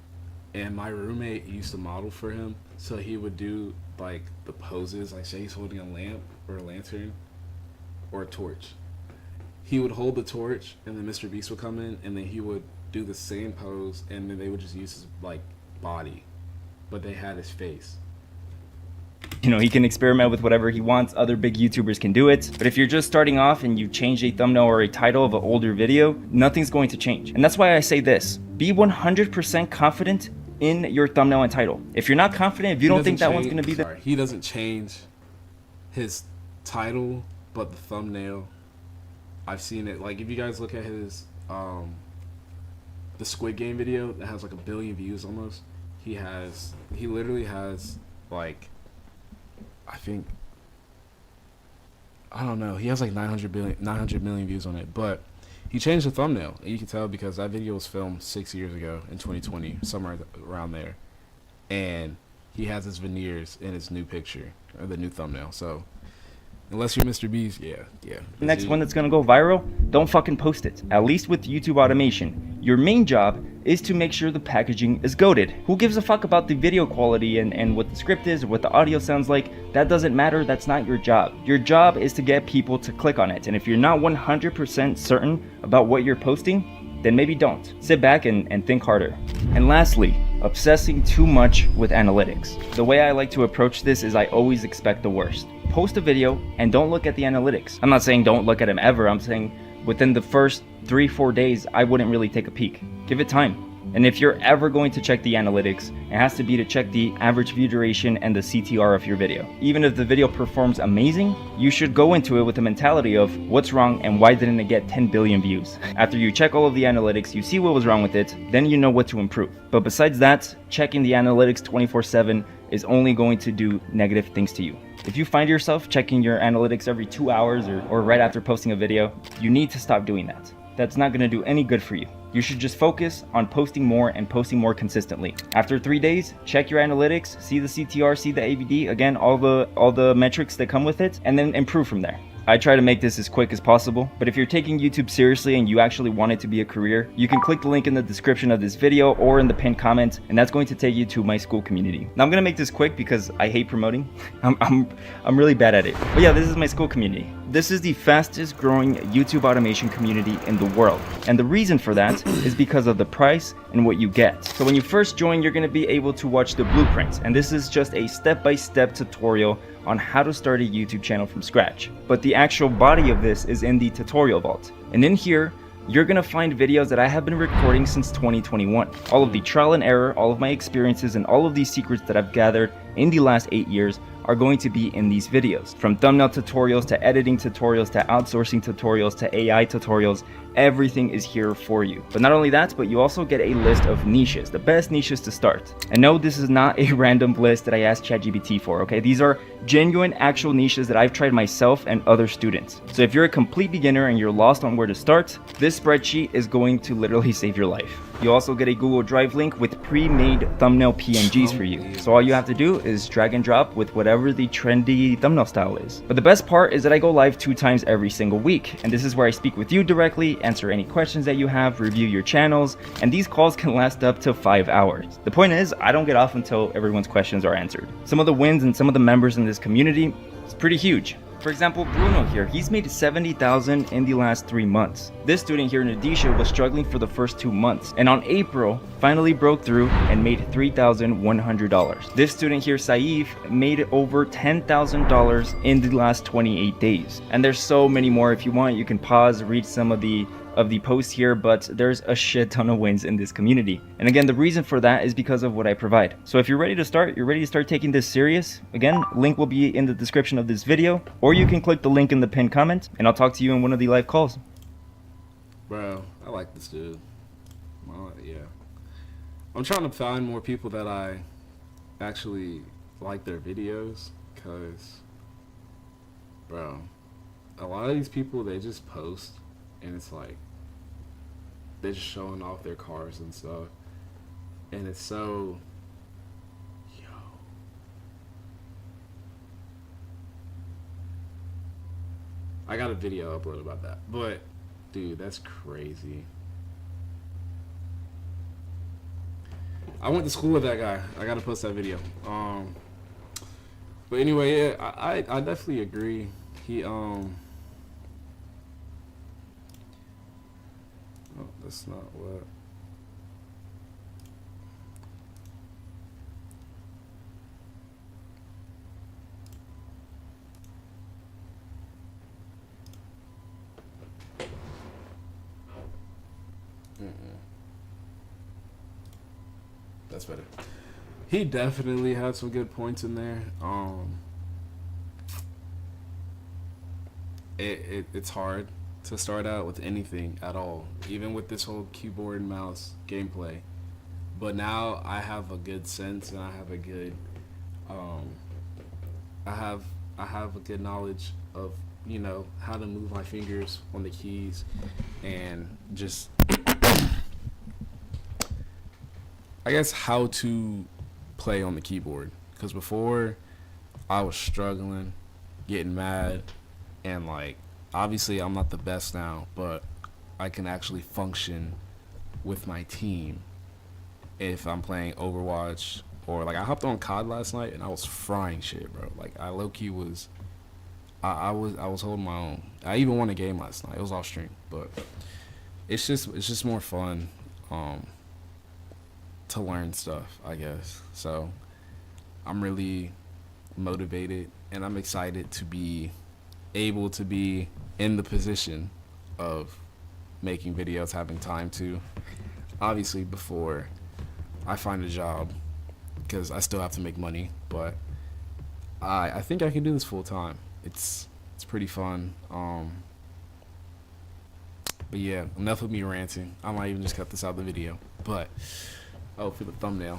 And my roommate used to model for him, so he would do like the poses, like say he's holding a lamp or a lantern or a torch. He would hold the torch and then Mr. Beast would come in and then he would do the same pose and then they would just use his like body, but they had his face. He can experiment with whatever he wants. Other big YouTubers can do it. But if you're just starting off and you change a thumbnail or a title of an older video, nothing's going to change. And that's why I say this. Be 100% confident in your thumbnail and title. If you're not confident, if you don't think that one's going to be the... He doesn't change his title, but the thumbnail, I've seen it. Like, if you guys look at his, the Squid Game video that has like 1 billion views almost, he literally has like, I don't know, he has like 900 million views on it, but he changed the thumbnail, and you can tell because that video was filmed 6 years ago in 2020, somewhere around there, and he has his veneers in his new picture, or the new thumbnail, so unless you're Mr. Beast, yeah. Next one that's gonna go viral, don't fucking post it. At least with YouTube automation, your main job is to make sure the packaging is goated. Who gives a fuck about the video quality and what the script is or what the audio sounds like? That doesn't matter, that's not your job. Your job is to get people to click on it, and if you're not 100% certain about what you're posting, then maybe don't. Sit back and think harder. And lastly, obsessing too much with analytics. The way I like to approach this is I always expect the worst. Post a video and don't look at the analytics. I'm not saying don't look at them ever. I'm saying within the first 3-4 days, I wouldn't really take a peek. Give it time. And if you're ever going to check the analytics, it has to be to check the average view duration and the CTR of your video. Even if the video performs amazing, you should go into it with the mentality of what's wrong and why didn't it get 10 billion views. After you check all of the analytics, you see what was wrong with it, then you know what to improve. But besides that, checking the analytics 24/7 is only going to do negative things to you. If you find yourself checking your analytics every 2 hours or right after posting a video, you need to stop doing that. That's not going to do any good for you. You should just focus on posting more and posting more consistently. After 3 days, check your analytics, see the CTR, see the AVD, again, all the metrics that come with it, and then improve from there. I try to make this as quick as possible, but if you're taking YouTube seriously and you actually want it to be a career, you can click the link in the description of this video or in the pinned comment, and that's going to take you to my school community. Now I'm gonna make this quick because I hate promoting. I'm really bad at it. But yeah, this is my school community. This is the fastest growing YouTube automation community in the world. And the reason for that is because of the price and what you get. So when you first join, you're gonna be able to watch the blueprint. And this is just a step-by-step tutorial on how to start a YouTube channel from scratch. But the actual body of this is in the tutorial vault. And in here, you're gonna find videos that I have been recording since 2021. All of the trial and error, all of my experiences, and all of these secrets that I've gathered in the last 8 years are going to be in these videos. From thumbnail tutorials to editing tutorials to outsourcing tutorials to AI tutorials, everything is here for you. But not only that, but you also get a list of niches, the best niches to start. And no, this is not a random list that I asked ChatGPT for, okay? These are genuine, actual niches that I've tried myself and other students. So if you're a complete beginner and you're lost on where to start, this spreadsheet is going to literally save your life. You also get a Google Drive link with pre-made thumbnail PNGs for you. So all you have to do is drag and drop with whatever the trendy thumbnail style is. But the best part is that I go live 2 times every single week. And this is where I speak with you directly, answer any questions that you have, review your channels, and these calls can last up to 5 hours. The point is, I don't get off until everyone's questions are answered. Some of the wins and some of the members in this community, it's pretty huge. For example, Bruno here, he's made 70,000 in the last 3 months. This student here, Nadisha, was struggling for the first 2 months, and on April, finally broke through and made $3,100. This student here, Saif, made over $10,000 in the last 28 days. And there's so many more. If you want, you can pause, read some of the posts here, but there's a shit ton of wins in this community. And again, the reason for that is because of what I provide. So if you're ready to start, you're ready to start taking this serious, again, link will be in the description of this video, or you can click the link in the pinned comment, and I'll talk to you in one of the live calls. Bro, I like this dude. Yeah. I'm trying to find more people that I actually like their videos, because, bro, a lot of these people, they just post, and it's like, they're just showing off their cars and stuff. And it's so, yo. I got a video uploaded about that. But, dude, that's crazy. I went to school with that guy. I gotta post that video. But anyway, yeah, I definitely agree. He, oh, that's not what. That's better. He definitely had some good points in there. It's hard to start out with anything at all, even with this whole keyboard and mouse gameplay. But now I have a good sense, and I have a good I have a good knowledge of, you know, how to move my fingers on the keys, and just I guess how to play on the keyboard. Because before, I was struggling, getting mad, and like, obviously I'm not the best now, but I can actually function with my team if I'm playing Overwatch, or like I hopped on COD last night and I was frying shit, bro. Like I low-key was, I was holding my own. I even won a game last night. It was off stream, but it's just more fun to learn stuff, I guess. So I'm really motivated, and I'm excited to be able to be in the position of making videos, having time to, obviously before I find a job, because I still have to make money, but I think I can do this full time. It's pretty fun. But yeah, enough of me ranting. I might even just cut this out of the video, but oh, for the thumbnail.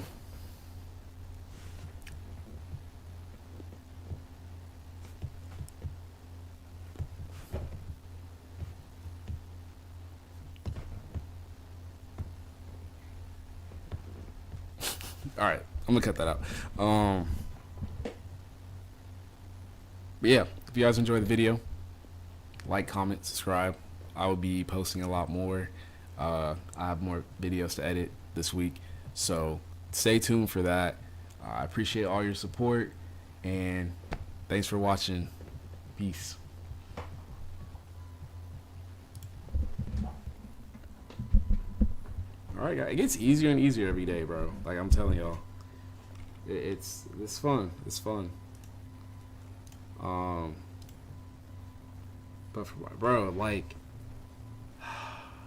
All right, I'm gonna cut that out. But yeah, if you guys enjoyed the video, like, comment, subscribe. I will be posting a lot more. I have more videos to edit this week, so stay tuned for that. I appreciate all your support, and thanks for watching. Peace. Alright, guys, it gets easier and easier every day, bro. Like I'm telling y'all, it's fun. It's fun. But for my bro, like,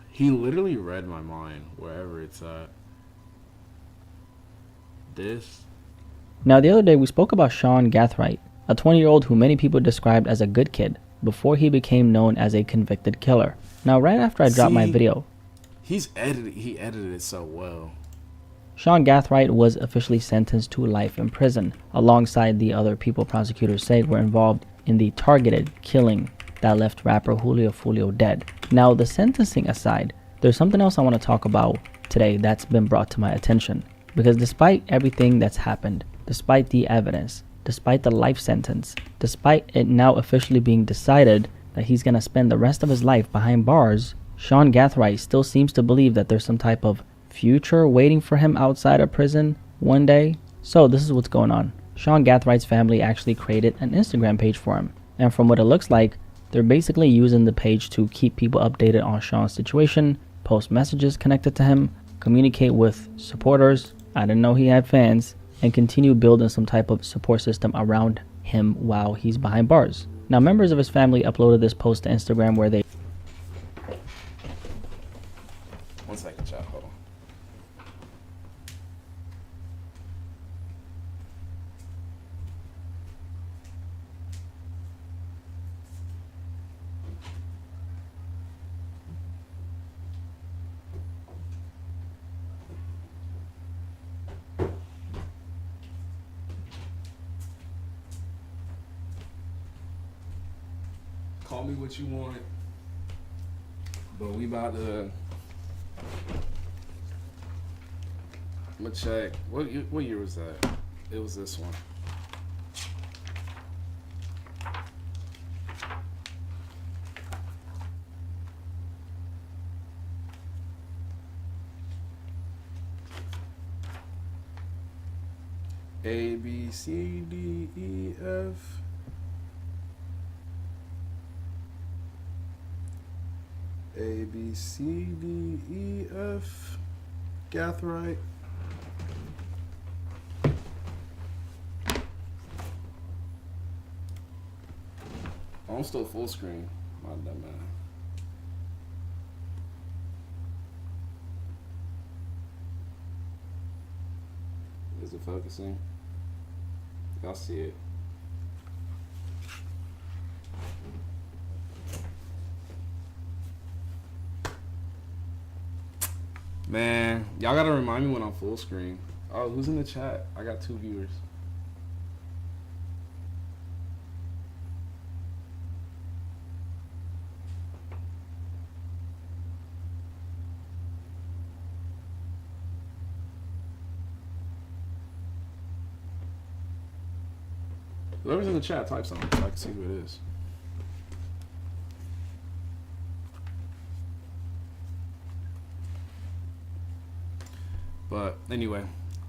he literally read my mind wherever it's at. This Now, the other day we spoke about Sean Gathright, a 20-year-old who many people described as a good kid before he became known as a convicted killer. Now, right after I dropped my video, he edited it so well. Sean Gathright was officially sentenced to life in prison, alongside the other people prosecutors say were involved in the targeted killing that left rapper Julio Fulio dead. Now, the sentencing aside, there's something else I want to talk about today that's been brought to my attention. Because despite everything that's happened, despite the evidence, despite the life sentence, despite it now officially being decided that he's going to spend the rest of his life behind bars, Sean Gathright still seems to believe that there's some type of future waiting for him outside of prison one day. So this is what's going on. Sean Gathright's family actually created an Instagram page for him. And from what it looks like, they're basically using the page to keep people updated on Sean's situation, post messages connected to him, communicate with supporters, I didn't know he had fans, and continue building some type of support system around him while he's behind bars. Now, members of his family uploaded this post to Instagram where they... One second, chat. Hold on. Call me what you want, but we about to. I'm gonna check. What year was that? It was this one. A B C D E F. A B C D E F. Gathright. I'm still full screen. Not that bad. Is it focusing? Y'all see it. Man, y'all gotta remind me when I'm full screen. Oh, who's in the chat? I got 2 viewers. Whoever's in the chat, type something so I can see who it is. But anyway,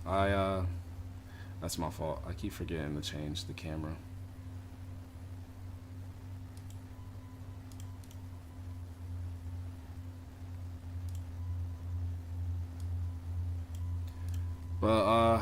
that's my fault. I keep forgetting to change the camera. But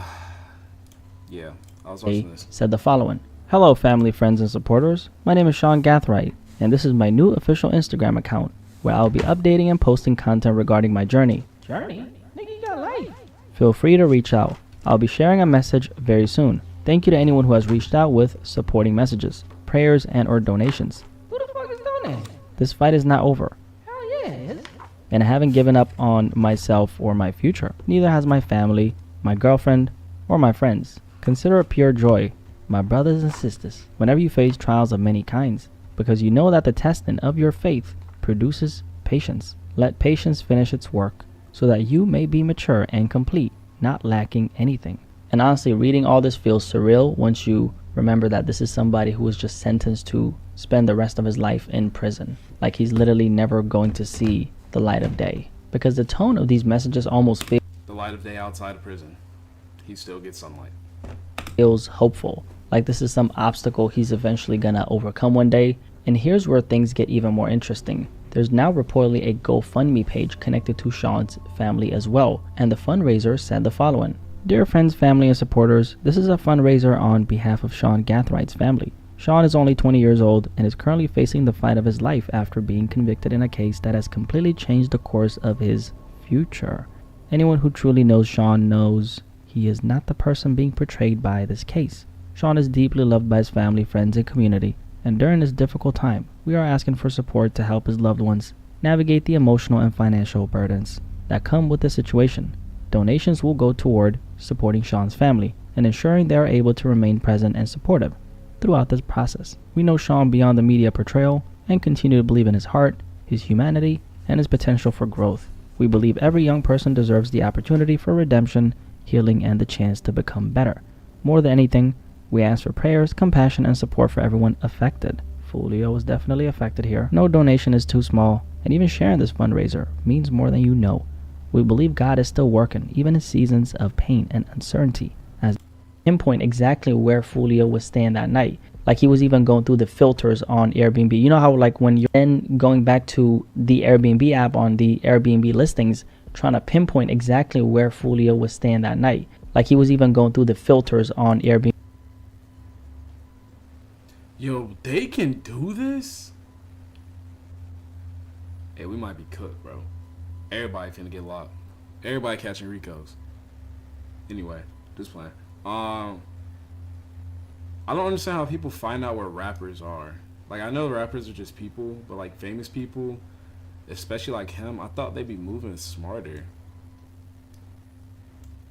yeah, I was watching this. Said the following: "Hello family, friends, and supporters. My name is Sean Gathright, and this is my new official Instagram account, where I'll be updating and posting content regarding my journey. Journey? Nigga, you got life. Feel free to reach out. I'll be sharing a message very soon. Thank you to anyone who has reached out with supporting messages, prayers, and or donations. Who the fuck is doing that? This fight is not over. Hell yeah, it is. And I haven't given up on myself or my future. Neither has my family, my girlfriend, or my friends. Consider it pure joy, my brothers and sisters, whenever you face trials of many kinds, because you know that the testing of your faith produces patience. Let patience finish its work, so that you may be mature and complete, not lacking anything." And honestly, reading all this feels surreal once you remember that this is somebody who was just sentenced to spend the rest of his life in prison. Like he's literally never going to see the light of day. Because the tone of these messages almost The light of day outside of prison. He still gets sunlight. feels hopeful. Like this is some obstacle he's eventually gonna overcome one day. And here's where things get even more interesting. There's now reportedly a GoFundMe page connected to Sean's family as well, and the fundraiser said the following: "Dear friends, family, and supporters, this is a fundraiser on behalf of Sean Gathright's family. Sean is only 20 years old and is currently facing the fight of his life after being convicted in a case that has completely changed the course of his future. Anyone who truly knows Sean knows he is not the person being portrayed by this case. Sean is deeply loved by his family, friends, and community, and during this difficult time, we are asking for support to help his loved ones navigate the emotional and financial burdens that come with the situation. Donations will go toward supporting Sean's family and ensuring they are able to remain present and supportive throughout this process. We know Sean beyond the media portrayal and continue to believe in his heart, his humanity, and his potential for growth. We believe every young person deserves the opportunity for redemption, healing, and the chance to become better. More than anything, we ask for prayers, compassion, and support for everyone affected. Fulio is definitely affected here. No donation is too small, and even sharing this fundraiser means more than you know. We believe God is still working, even in seasons of pain and uncertainty, as pinpoint exactly where Fulio was staying that night. Like he was even going through the filters on Airbnb. You know how like when you're then going back to the Airbnb app on the Airbnb listings, trying to pinpoint exactly where Fulio was staying that night. Like he was even going through the filters on Airbnb. Yo, they can do this? Hey, we might be cooked, bro. Everybody finna get locked. Everybody catching Ricos. Anyway, just playing. I don't understand how people find out where rappers are. Like, I know rappers are just people, but like famous people, especially like him, I thought they'd be moving smarter.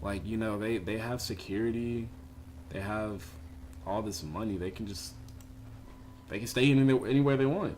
Like, you know, they have security, they have all this money, they can stay in anywhere they want.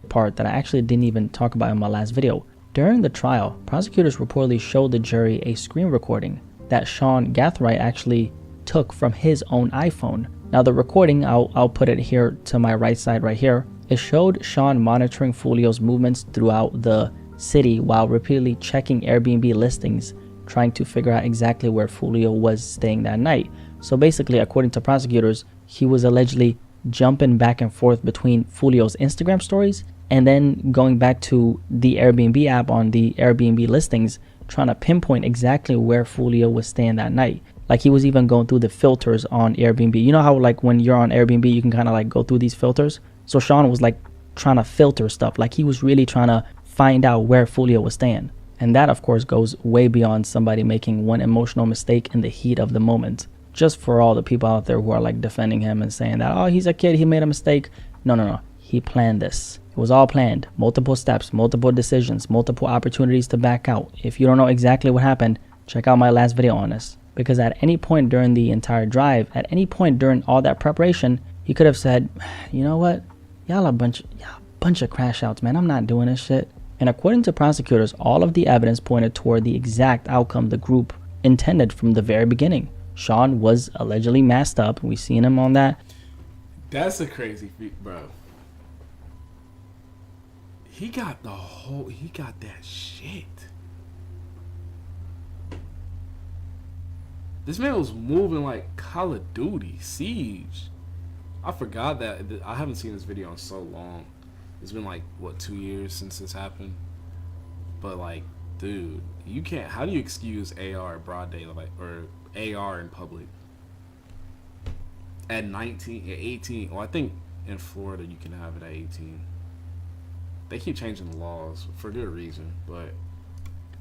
Part that I actually didn't even talk about in my last video. During the trial, prosecutors reportedly showed the jury a screen recording that Sean Gathright actually took from his own iPhone. Now the recording, I'll put it here to my right side right here. It showed Sean monitoring Fulio's movements throughout the city while repeatedly checking Airbnb listings, trying to figure out exactly where Fulio was staying that night. So basically, according to prosecutors, he was allegedly jumping back and forth between Fulio's Instagram stories and then going back to the Airbnb app on the Airbnb listings, trying to pinpoint exactly where Fulio was staying that night. Like he was even going through the filters on Airbnb. You know how like when you're on Airbnb, you can kind of like go through these filters. So Sean was like trying to filter stuff. Like he was really trying to find out where Fulio was staying. And that of course goes way beyond somebody making one emotional mistake in the heat of the moment. Just for all the people out there who are like defending him and saying that, oh, he's a kid, he made a mistake. No. He planned this. It was all planned. Multiple steps, multiple decisions, multiple opportunities to back out. If you don't know exactly what happened, check out my last video on this. Because at any point during the entire drive, at any point during all that preparation, he could have said, you know what? Y'all a bunch of crash outs, man. I'm not doing this shit. And according to prosecutors, all of the evidence pointed toward the exact outcome the group intended from the very beginning. Sean was allegedly masked up. We seen him on that. That's a crazy feat, bro. He got that shit. This man was moving like Call of Duty, Siege. I forgot that. I haven't seen this video in so long. It's been like, what, 2 years since this happened? But like, dude, you can't, how do you excuse AR at broad daylight, or AR in public? At 19, at 18, well I think in Florida you can have it at 18. They keep changing the laws for good reason, but...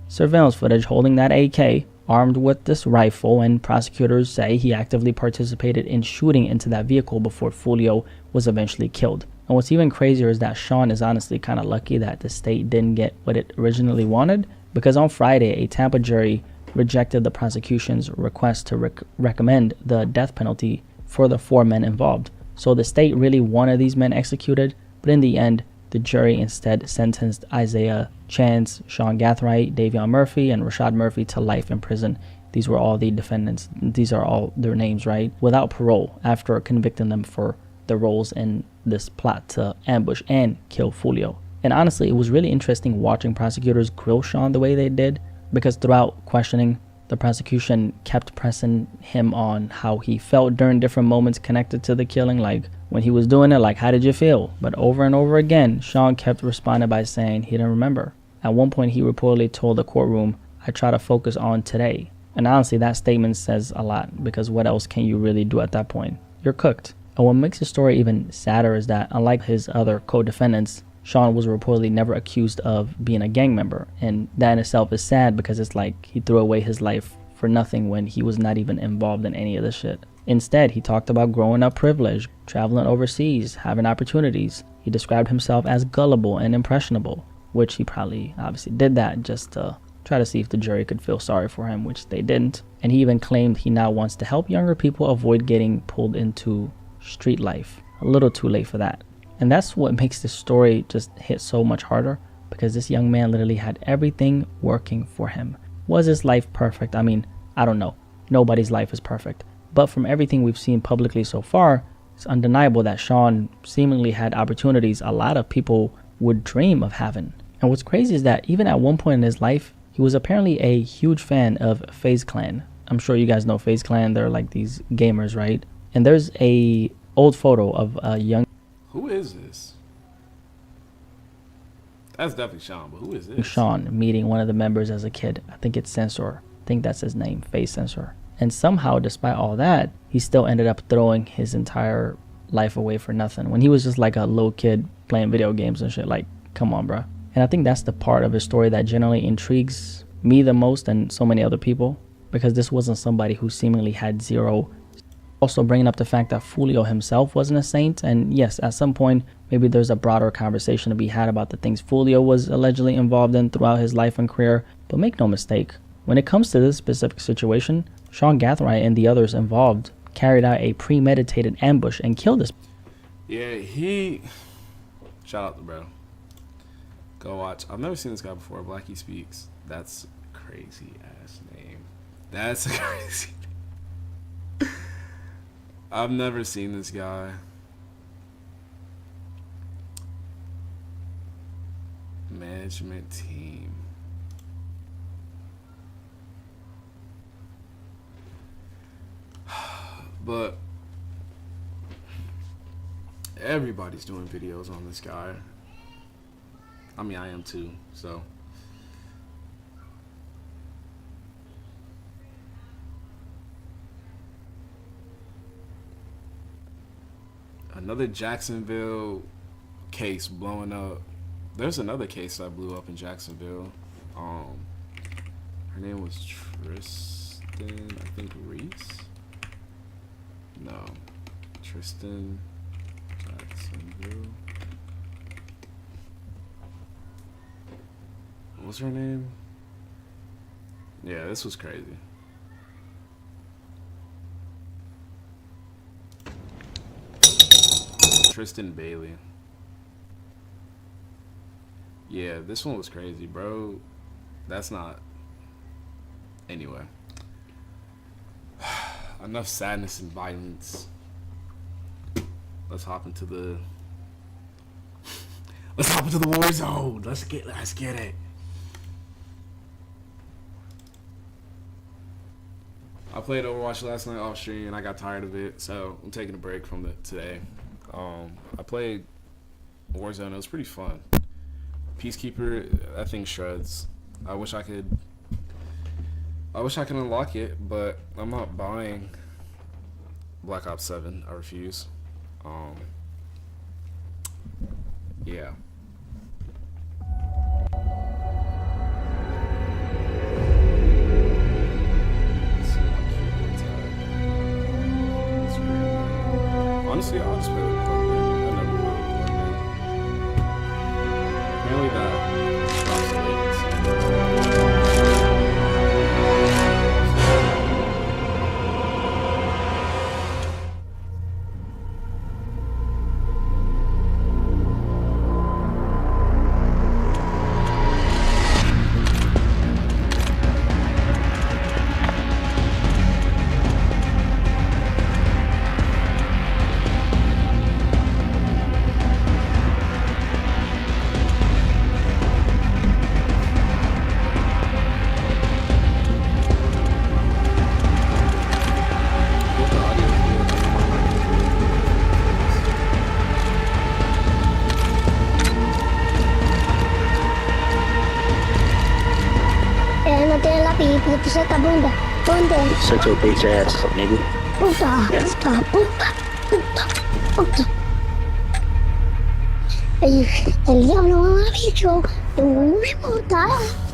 Surveillance footage holding that AK, armed with this rifle, and prosecutors say he actively participated in shooting into that vehicle before Fulio was eventually killed. And what's even crazier is that Sean is honestly kind of lucky that the state didn't get what it originally wanted, because on Friday, a Tampa jury rejected the prosecution's request to recommend the death penalty for the 4 men involved. So the state really wanted these men executed, but in the end, the jury instead sentenced Isaiah Chance, Sean Gathright, Davion Murphy, and Rashad Murphy to life in prison. These were all the defendants. These are all their names, right? Without parole, after convicting them for the roles in this plot to ambush and kill Fulio. And honestly, it was really interesting watching prosecutors grill Sean the way they did, because throughout questioning, the prosecution kept pressing him on how he felt during different moments connected to the killing, like when he was doing it, like, how did you feel? But over and over again, Sean kept responding by saying he didn't remember. At one point, he reportedly told the courtroom, I try to focus on today. And honestly, that statement says a lot, because what else can you really do at that point? You're cooked. And what makes the story even sadder is that, unlike his other co-defendants, Sean was reportedly never accused of being a gang member. And that in itself is sad, because it's like he threw away his life for nothing when he was not even involved in any of this shit. Instead, he talked about growing up privileged, traveling overseas, having opportunities. He described himself as gullible and impressionable, which he probably obviously did that just to try to see if the jury could feel sorry for him, which they didn't. And he even claimed he now wants to help younger people avoid getting pulled into street life. A little too late for that. And that's what makes this story just hit so much harder, because this young man literally had everything working for him. Was his life perfect? I mean, I don't know. Nobody's life is perfect. But from everything we've seen publicly so far, it's undeniable that Sean seemingly had opportunities a lot of people would dream of having. And what's crazy is that even at one point in his life, he was apparently a huge fan of FaZe Clan. I'm sure you guys know FaZe Clan. They're like these gamers, right? And there's a old photo of a young... Who is this? That's definitely Sean, but who is this? Sean meeting one of the members as a kid. I think it's Censor. I think that's his name, FaZe Censor. And somehow, despite all that, he still ended up throwing his entire life away for nothing. When he was just like a little kid playing video games and shit. Like, come on, bro. And I think that's the part of his story that generally intrigues me the most and so many other people. Because this wasn't somebody who seemingly had zero. Also bringing up the fact that Fulio himself wasn't a saint. And yes, at some point, maybe there's a broader conversation to be had about the things Fulio was allegedly involved in throughout his life and career. But make no mistake, when it comes to this specific situation, Sean Gathright and the others involved carried out a premeditated ambush and killed this. Yeah, shout out to bro. Go watch. I've never seen this guy before. Blackie Speaks. That's a crazy ass name. That's a crazy name. I've never seen this guy. Management team. But everybody's doing videos on this guy. I mean, I am too, so. Another Jacksonville case blowing up. There's another case that blew up in Jacksonville. Her name was Tristan, I think Reese? No. Tristan Jacksonville. What's her name? Yeah, this was crazy. Tristan Bailey. Yeah, this one was crazy, bro. That's not... Anyway. Enough sadness and violence. Let's hop into the... Let's hop into the Warzone. Let's get it. I played Overwatch last night off stream and I got tired of it, so I'm taking a break from it today. I played Warzone. It was pretty fun. Peacekeeper, that thing shreds. I wish I could unlock it, but I'm not buying Black Ops 7. I refuse. Yeah. Honestly, I'll just play with Plugman. I never played with Plugman. Apparently that stops the latency. Shut the bunda. Bunda. Shut your bitch ass up, nigga. Puta. El diablo me ha dicho, tú me importa,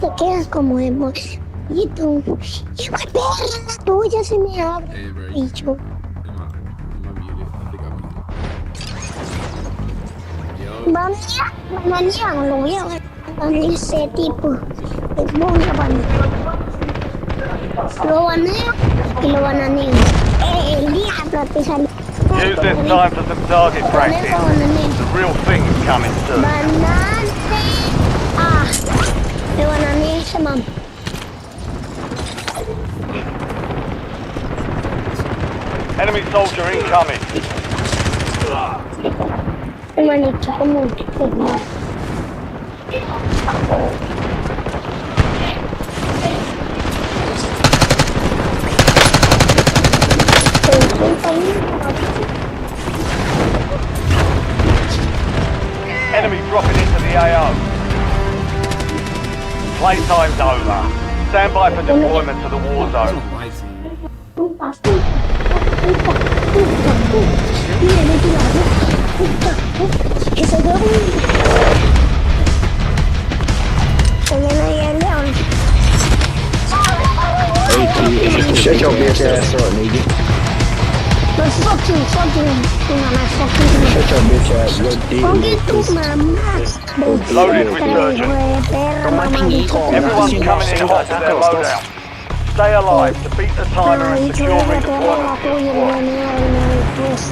te quedas como emo. Y tú, hijo de perra, la tuya se me abre. Hey, bro. Bicho. Am I muted? I think I'm muted. Yo. Banean, lo voy a banear ese tipo. Le voy a banear. Lo baneo y lo bananeo. El diablo te salió. Use this time for some target practice. The real thing's coming soon. Banane. Ah, le bananeé ese man. Enemy soldier incoming. Hermanito, como Enemy dropping into the AO. Playtime's over. Stand by for deployment to the war I zone. don't like seeing. Shut your bitch ass up, nigga. Fuck you, mama, fuck you. Shut your bitch ass, your dick. Fuck tu mamá. Loaded resurgent. Everyone's coming in hot to their loadout. Stay alive to beat the timer and secure redeployment.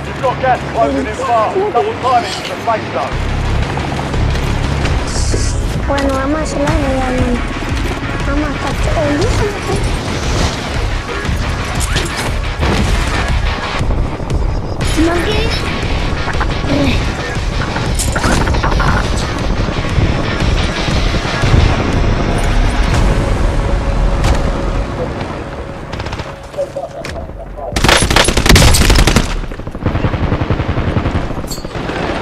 You've got gas closing in fast. Double timing to the safe zone. Bueno, vamos a hacer la realmente. Vamos a ¿no qué?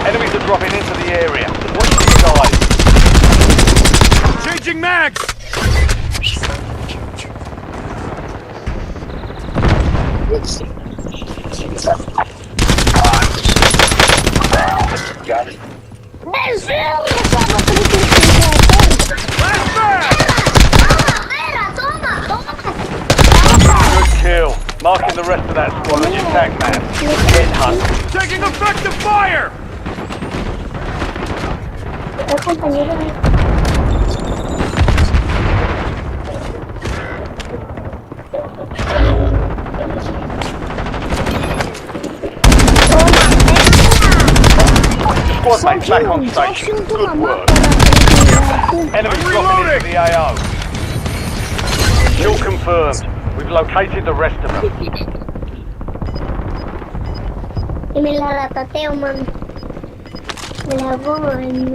Enemies are dropping into the area. Watch the side. Changing mags! Got it. Good kill. Marking the rest of that squad as your tag man. Get hunt. Taking effective fire! Squad mates back on station. Good work. Enemies dropping into the AO. Kill confirmed. We've located the rest of them. Y me la ratateo, man. Me la hago en mi...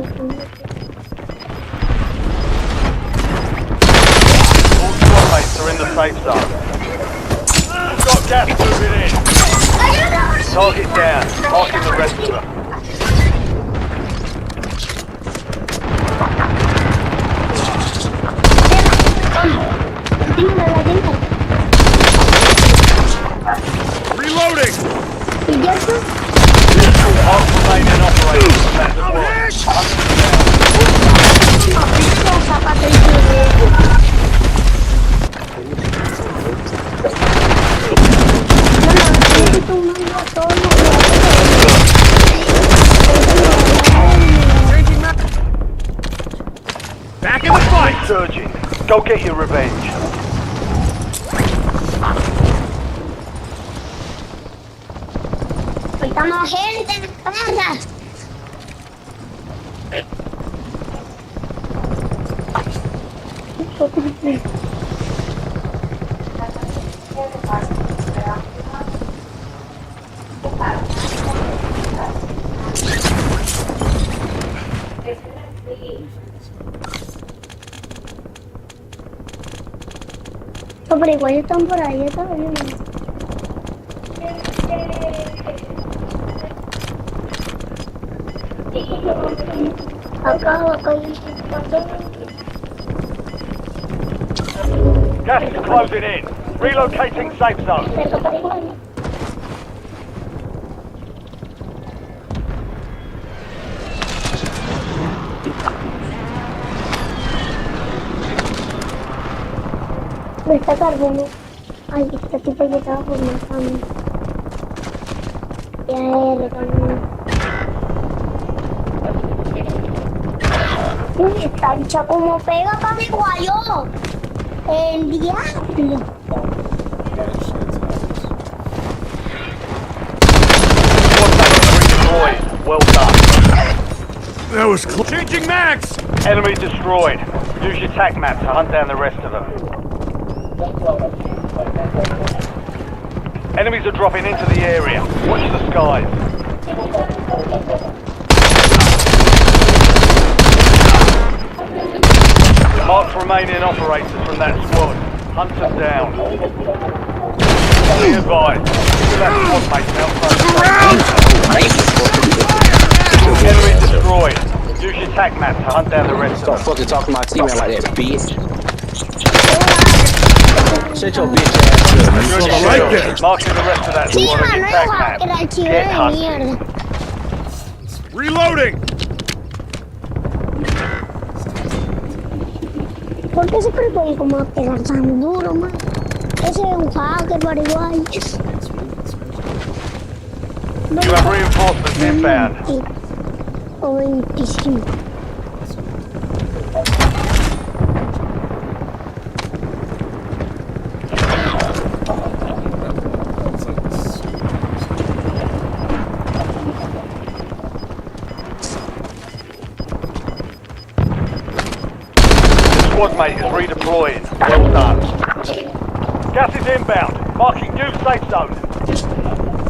All squad mates are in the safe zone. We've got gas moving in. Target down. Marking the rest of them. Reloading! ¿Y ya tú? Half remaining operators from that Back in the fight! Surging. Go get your revenge. Estamos gente, anda. Pero igual están por ahí, está bien. Acá. Gas is closing in. Relocating safe zone. está carbono. Ay, este tipo ya estaba por matarme. Ya recargando. Uy, esta bicha como pega para mi guayo. El diablo. Well done. That was close. Changing mags! Enemy destroyed. Use your tac map to hunt down the rest of them. Enemies are dropping into the area. Watch the skies. Mark remaining operators from that squad. Hunt them down. Be advised. Keep that squad mates outside. Enemy destroyed. Use your tac map to hunt down the rest Stop of them. fucking talking to my teammate like that, bitch. Shut your bitch ass up. Good shield. Marking the rest of that Sí, squad on your Manuel, tac ojalá map. que la chive Get de hunting. mierda. Reloading! ¿Por qué se cree como a pegar tan duro, man? Ese es un hacker, pero igual. You have reinforcements inbound. O 25. Squad mate is redeploying. Well done. Gas is inbound. Marking new safe zone.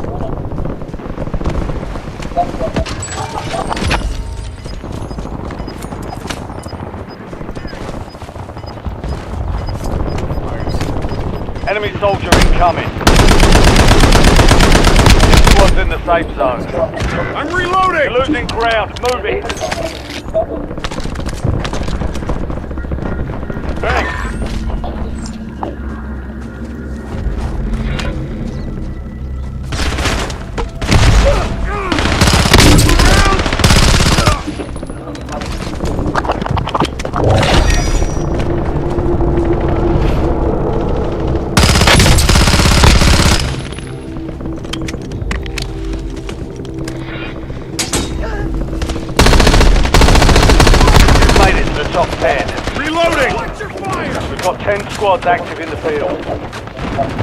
Enemy soldier incoming. Squad's in the safe zone. I'm reloading! You're losing ground. Move it. Thanks. You've made it to the top 10. Reloading! We've got 10 squads active in the field.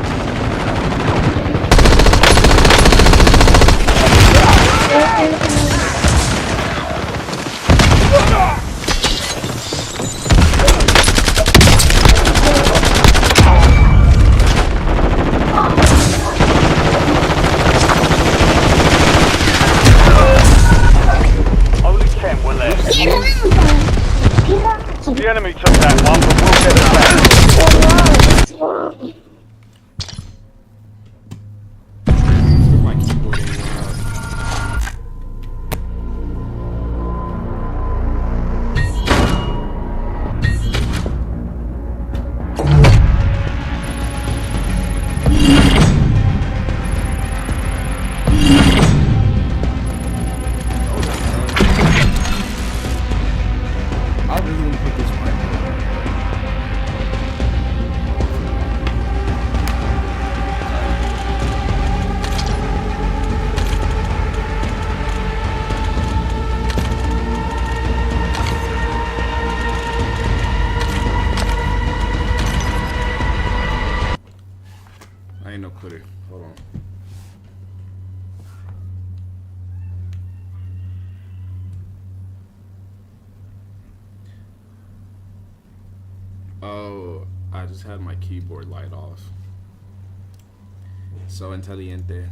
Only 10 were left. The enemy took that one, but we'll get it back. My keyboard ain't working. I really want to put this mic on. I ain't no quitter. Hold on. Oh, I just had my keyboard light off. So inteligente.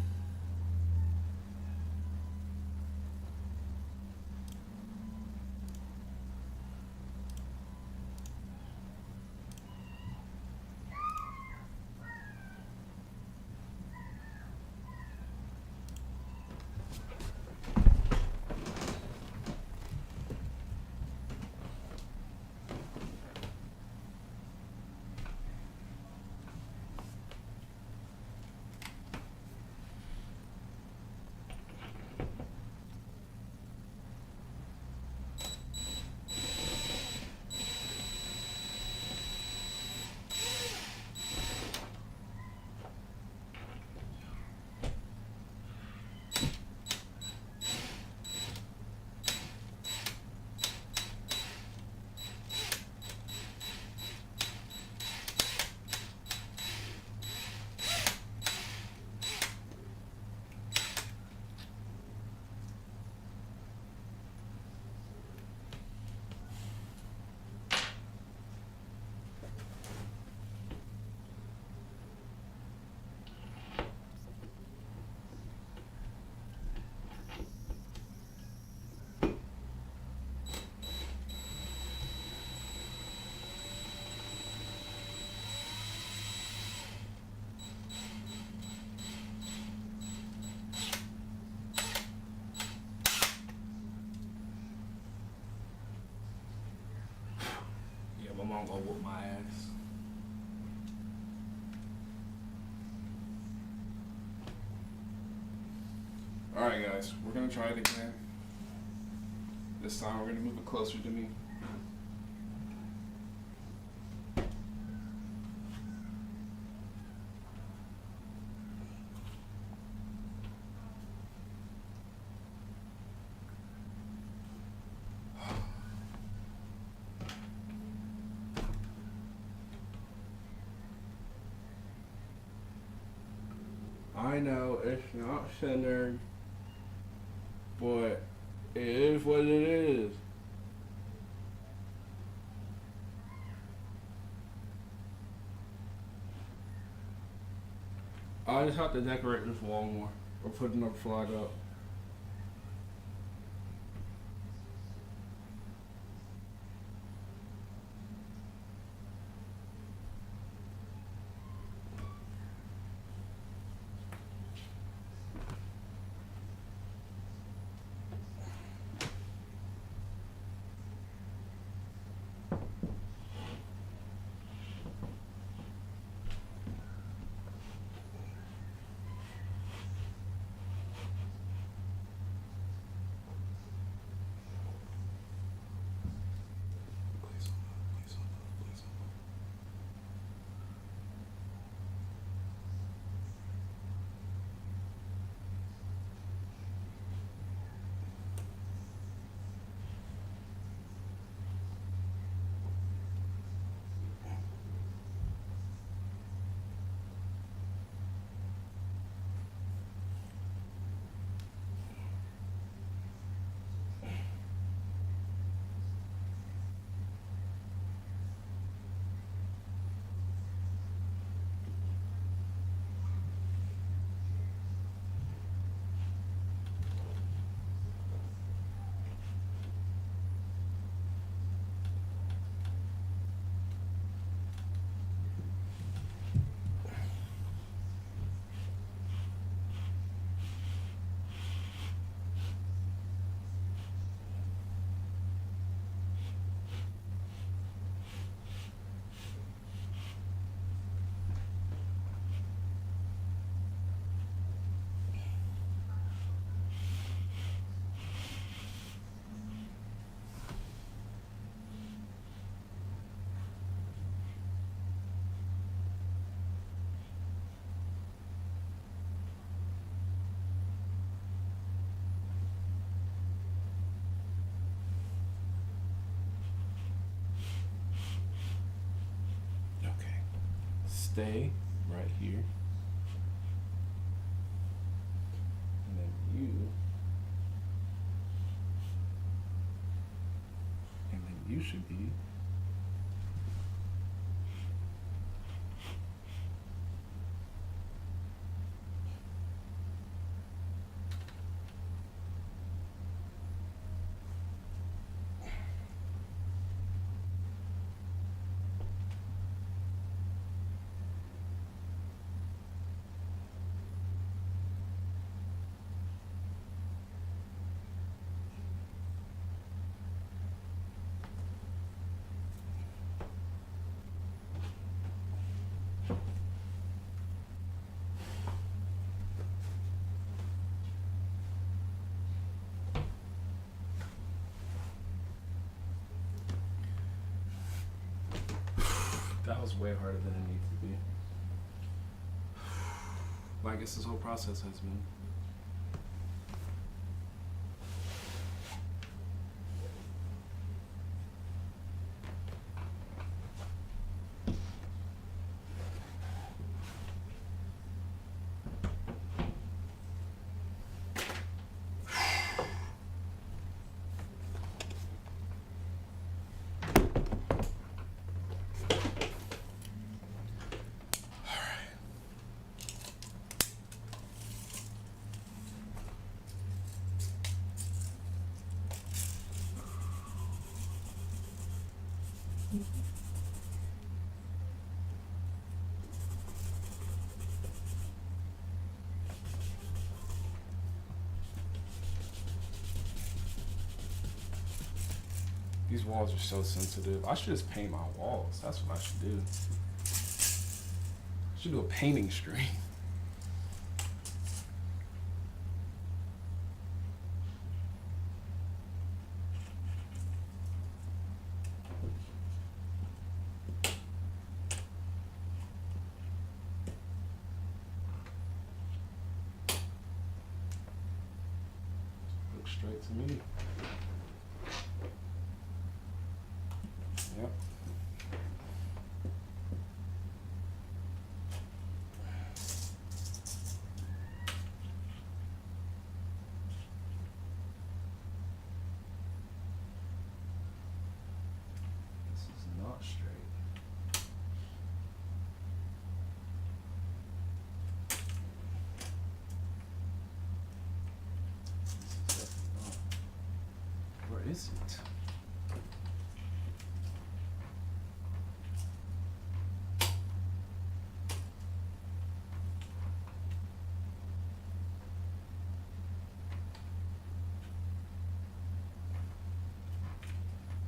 gonna go whoop my ass. Alright guys, we're gonna try it again. This time we're gonna move it closer to me. I know it's not centered, but it is what it is. I just have to decorate this wall more, or put another flag up. Stay right here. And then you should be that was way harder than it needs to be. But I guess this whole process has been. These walls are so sensitive. I should just paint my walls. That's what I should do. I should do a painting stream. Looks straight to me. Yep. This is not straight. This is definitely not. Where is it?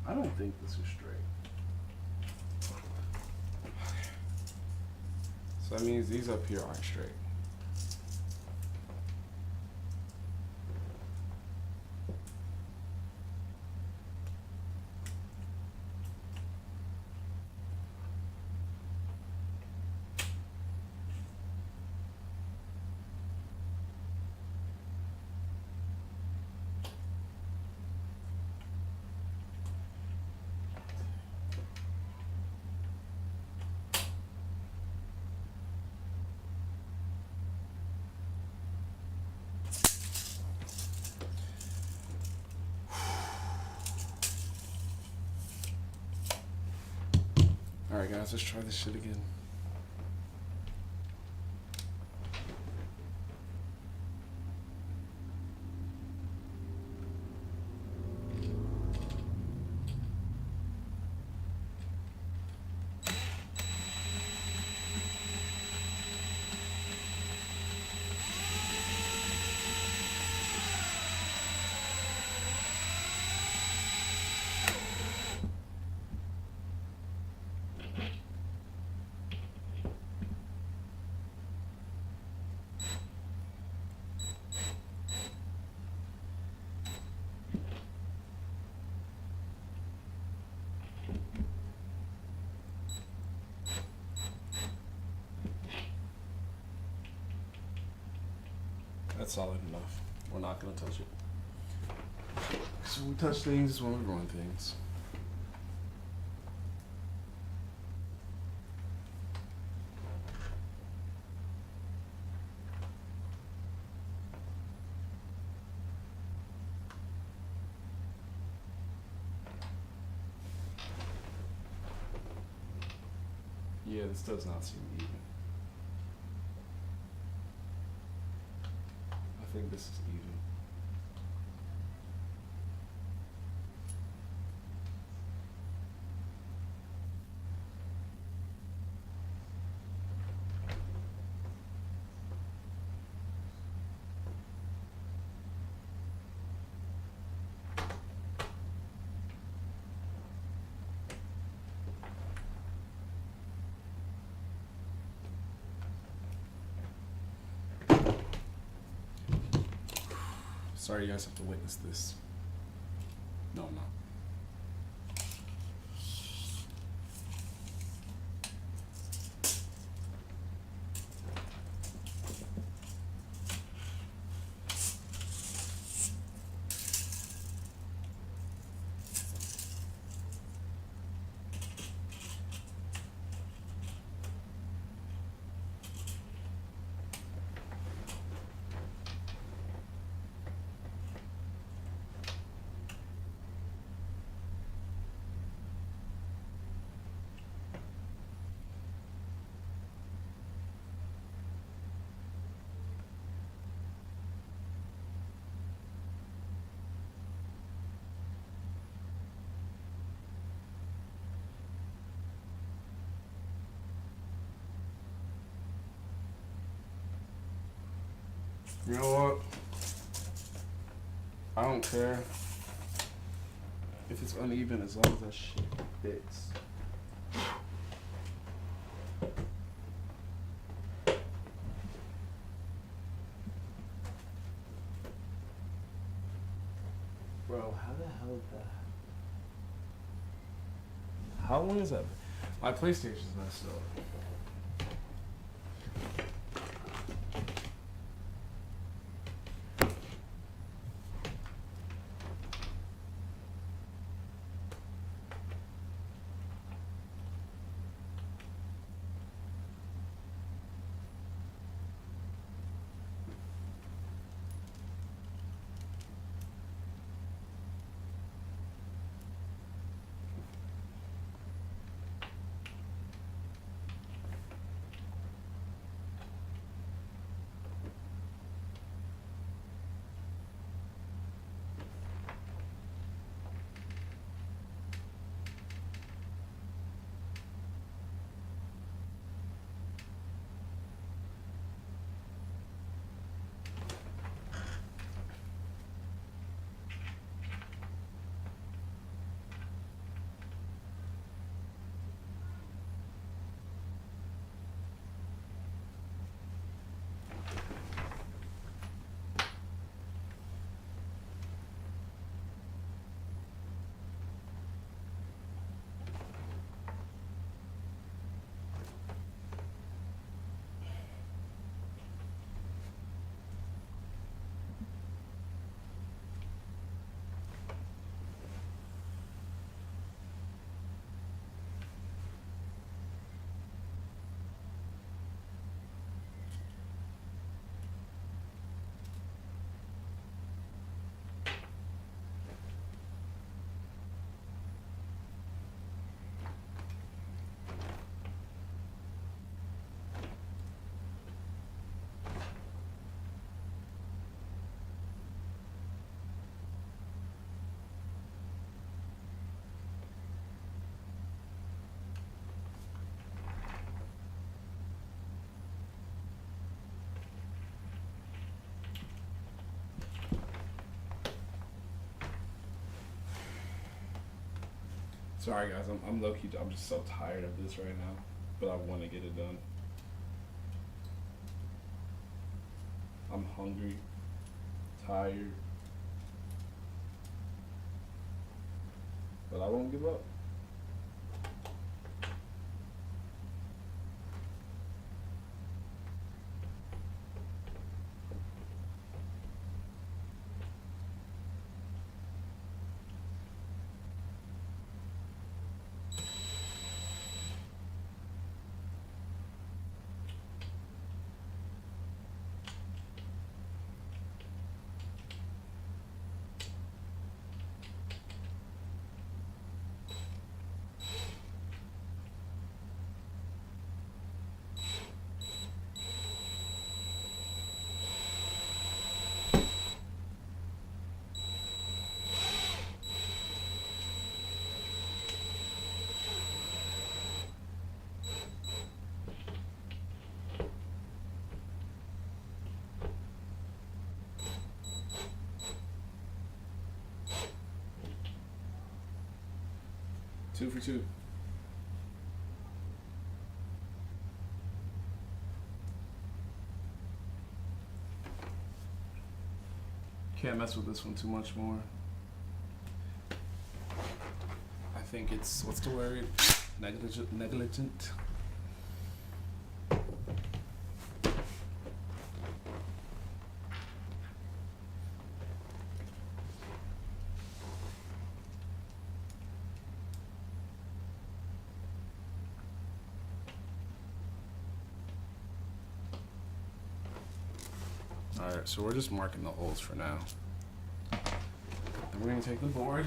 I don't think this is straight. So that means these up here aren't straight. Alright guys, let's try this shit again. That's solid enough. We're not gonna touch it. So when we touch things is when we ruin things. Yeah, this does not seem even. I think this is even. Sorry you guys have to witness this. No, I'm not. You know what? I don't care. If it's uneven, as long as that shit fits. Bro, how the hell is that? How long is that? My PlayStation's messed up. Sorry guys, I'm low key. I'm just so tired of this right now, but I want to get it done. I'm hungry, tired, but I won't give up. Two for two. Can't mess with this one too much more. I think it's, what's the word? Negligent. Alright, so we're just marking the holes for now. Then we're gonna take the board.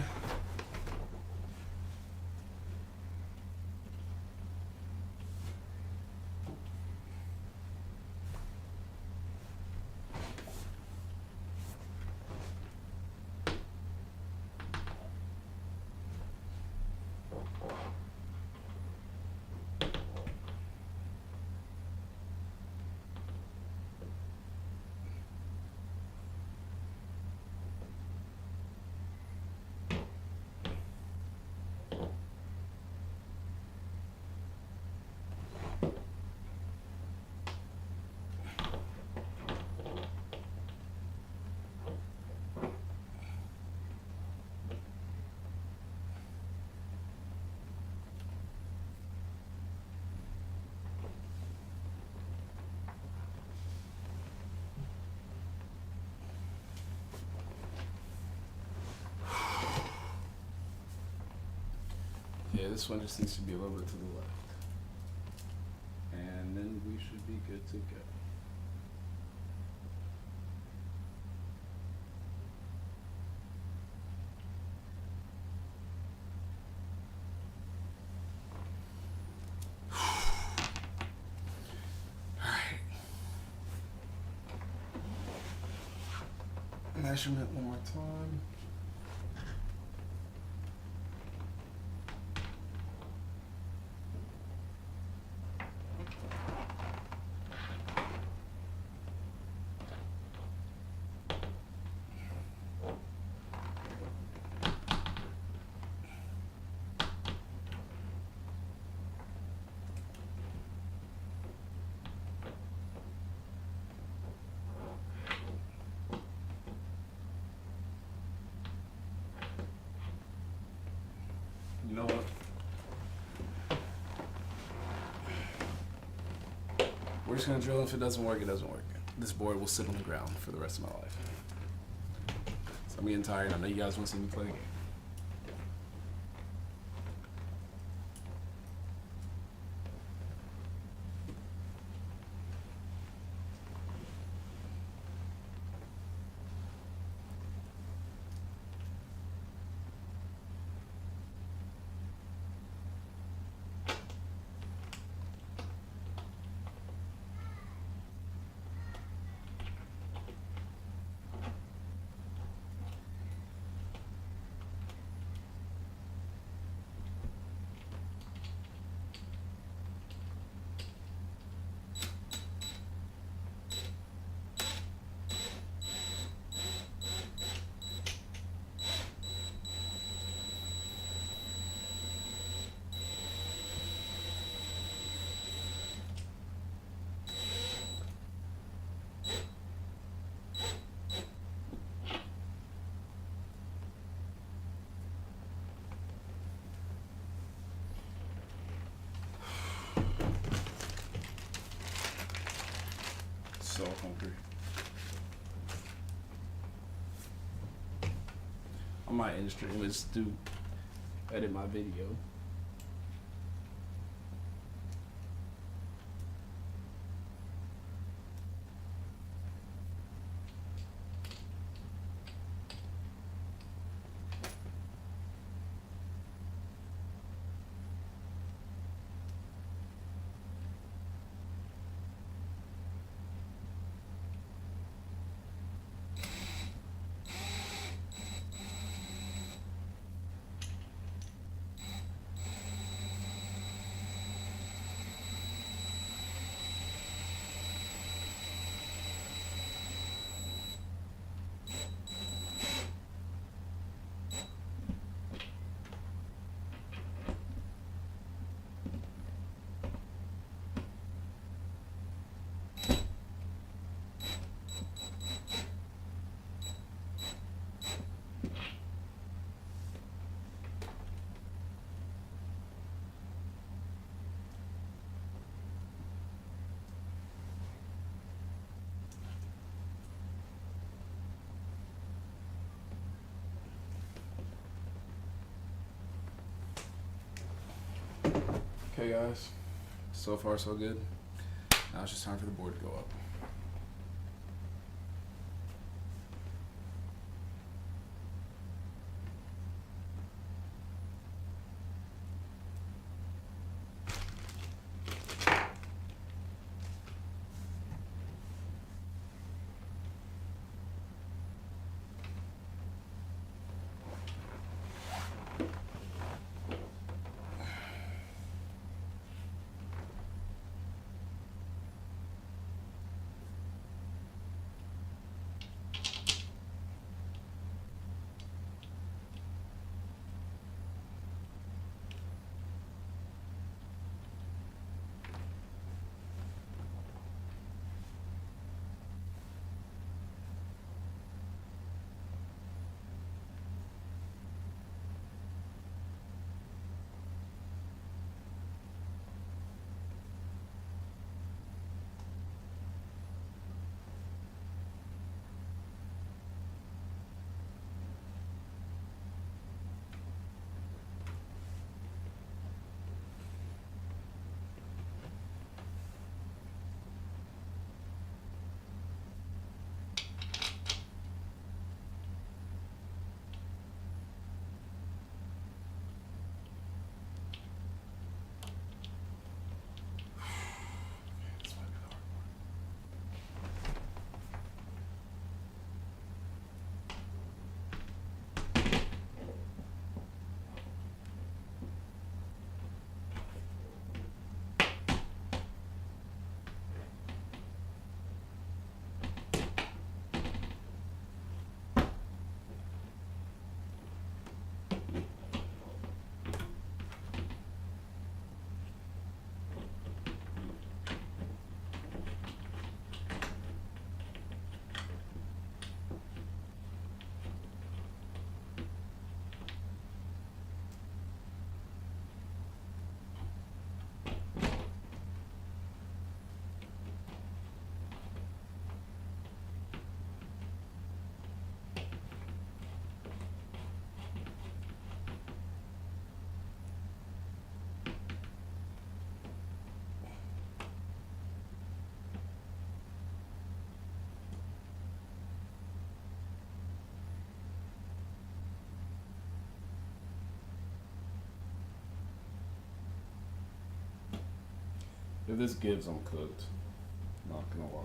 Yeah, this one just needs to be a little bit to the left. And then we should be good to go. Measurement one more time. You know what? We're just gonna drill. If it doesn't work, it doesn't work. This board will sit on the ground for the rest of my life. So I'm getting tired. I know you guys want to see me play the game. So hungry. I might end stream and just edit my video. Okay, guys. So far, so good. Now it's just time for the board to go up. If this gives, I'm cooked. Not gonna lie.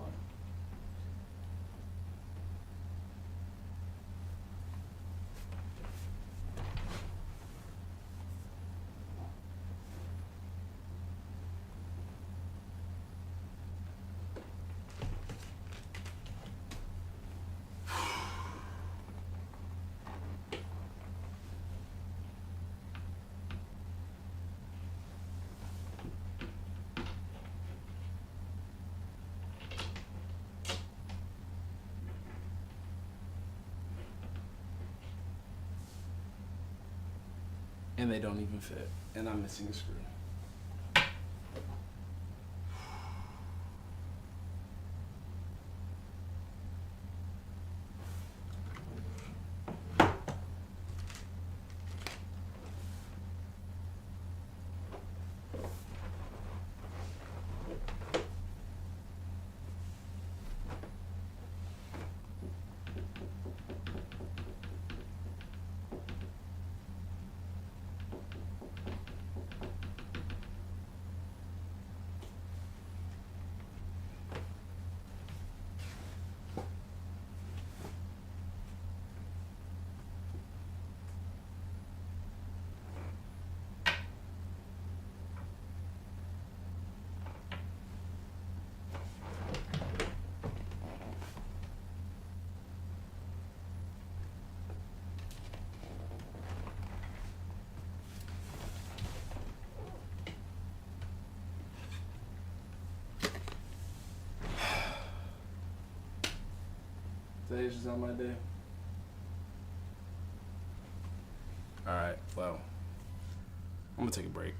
And they don't even fit. And I'm missing a screw. Today's just not my day. Alright, well, I'm gonna take a break.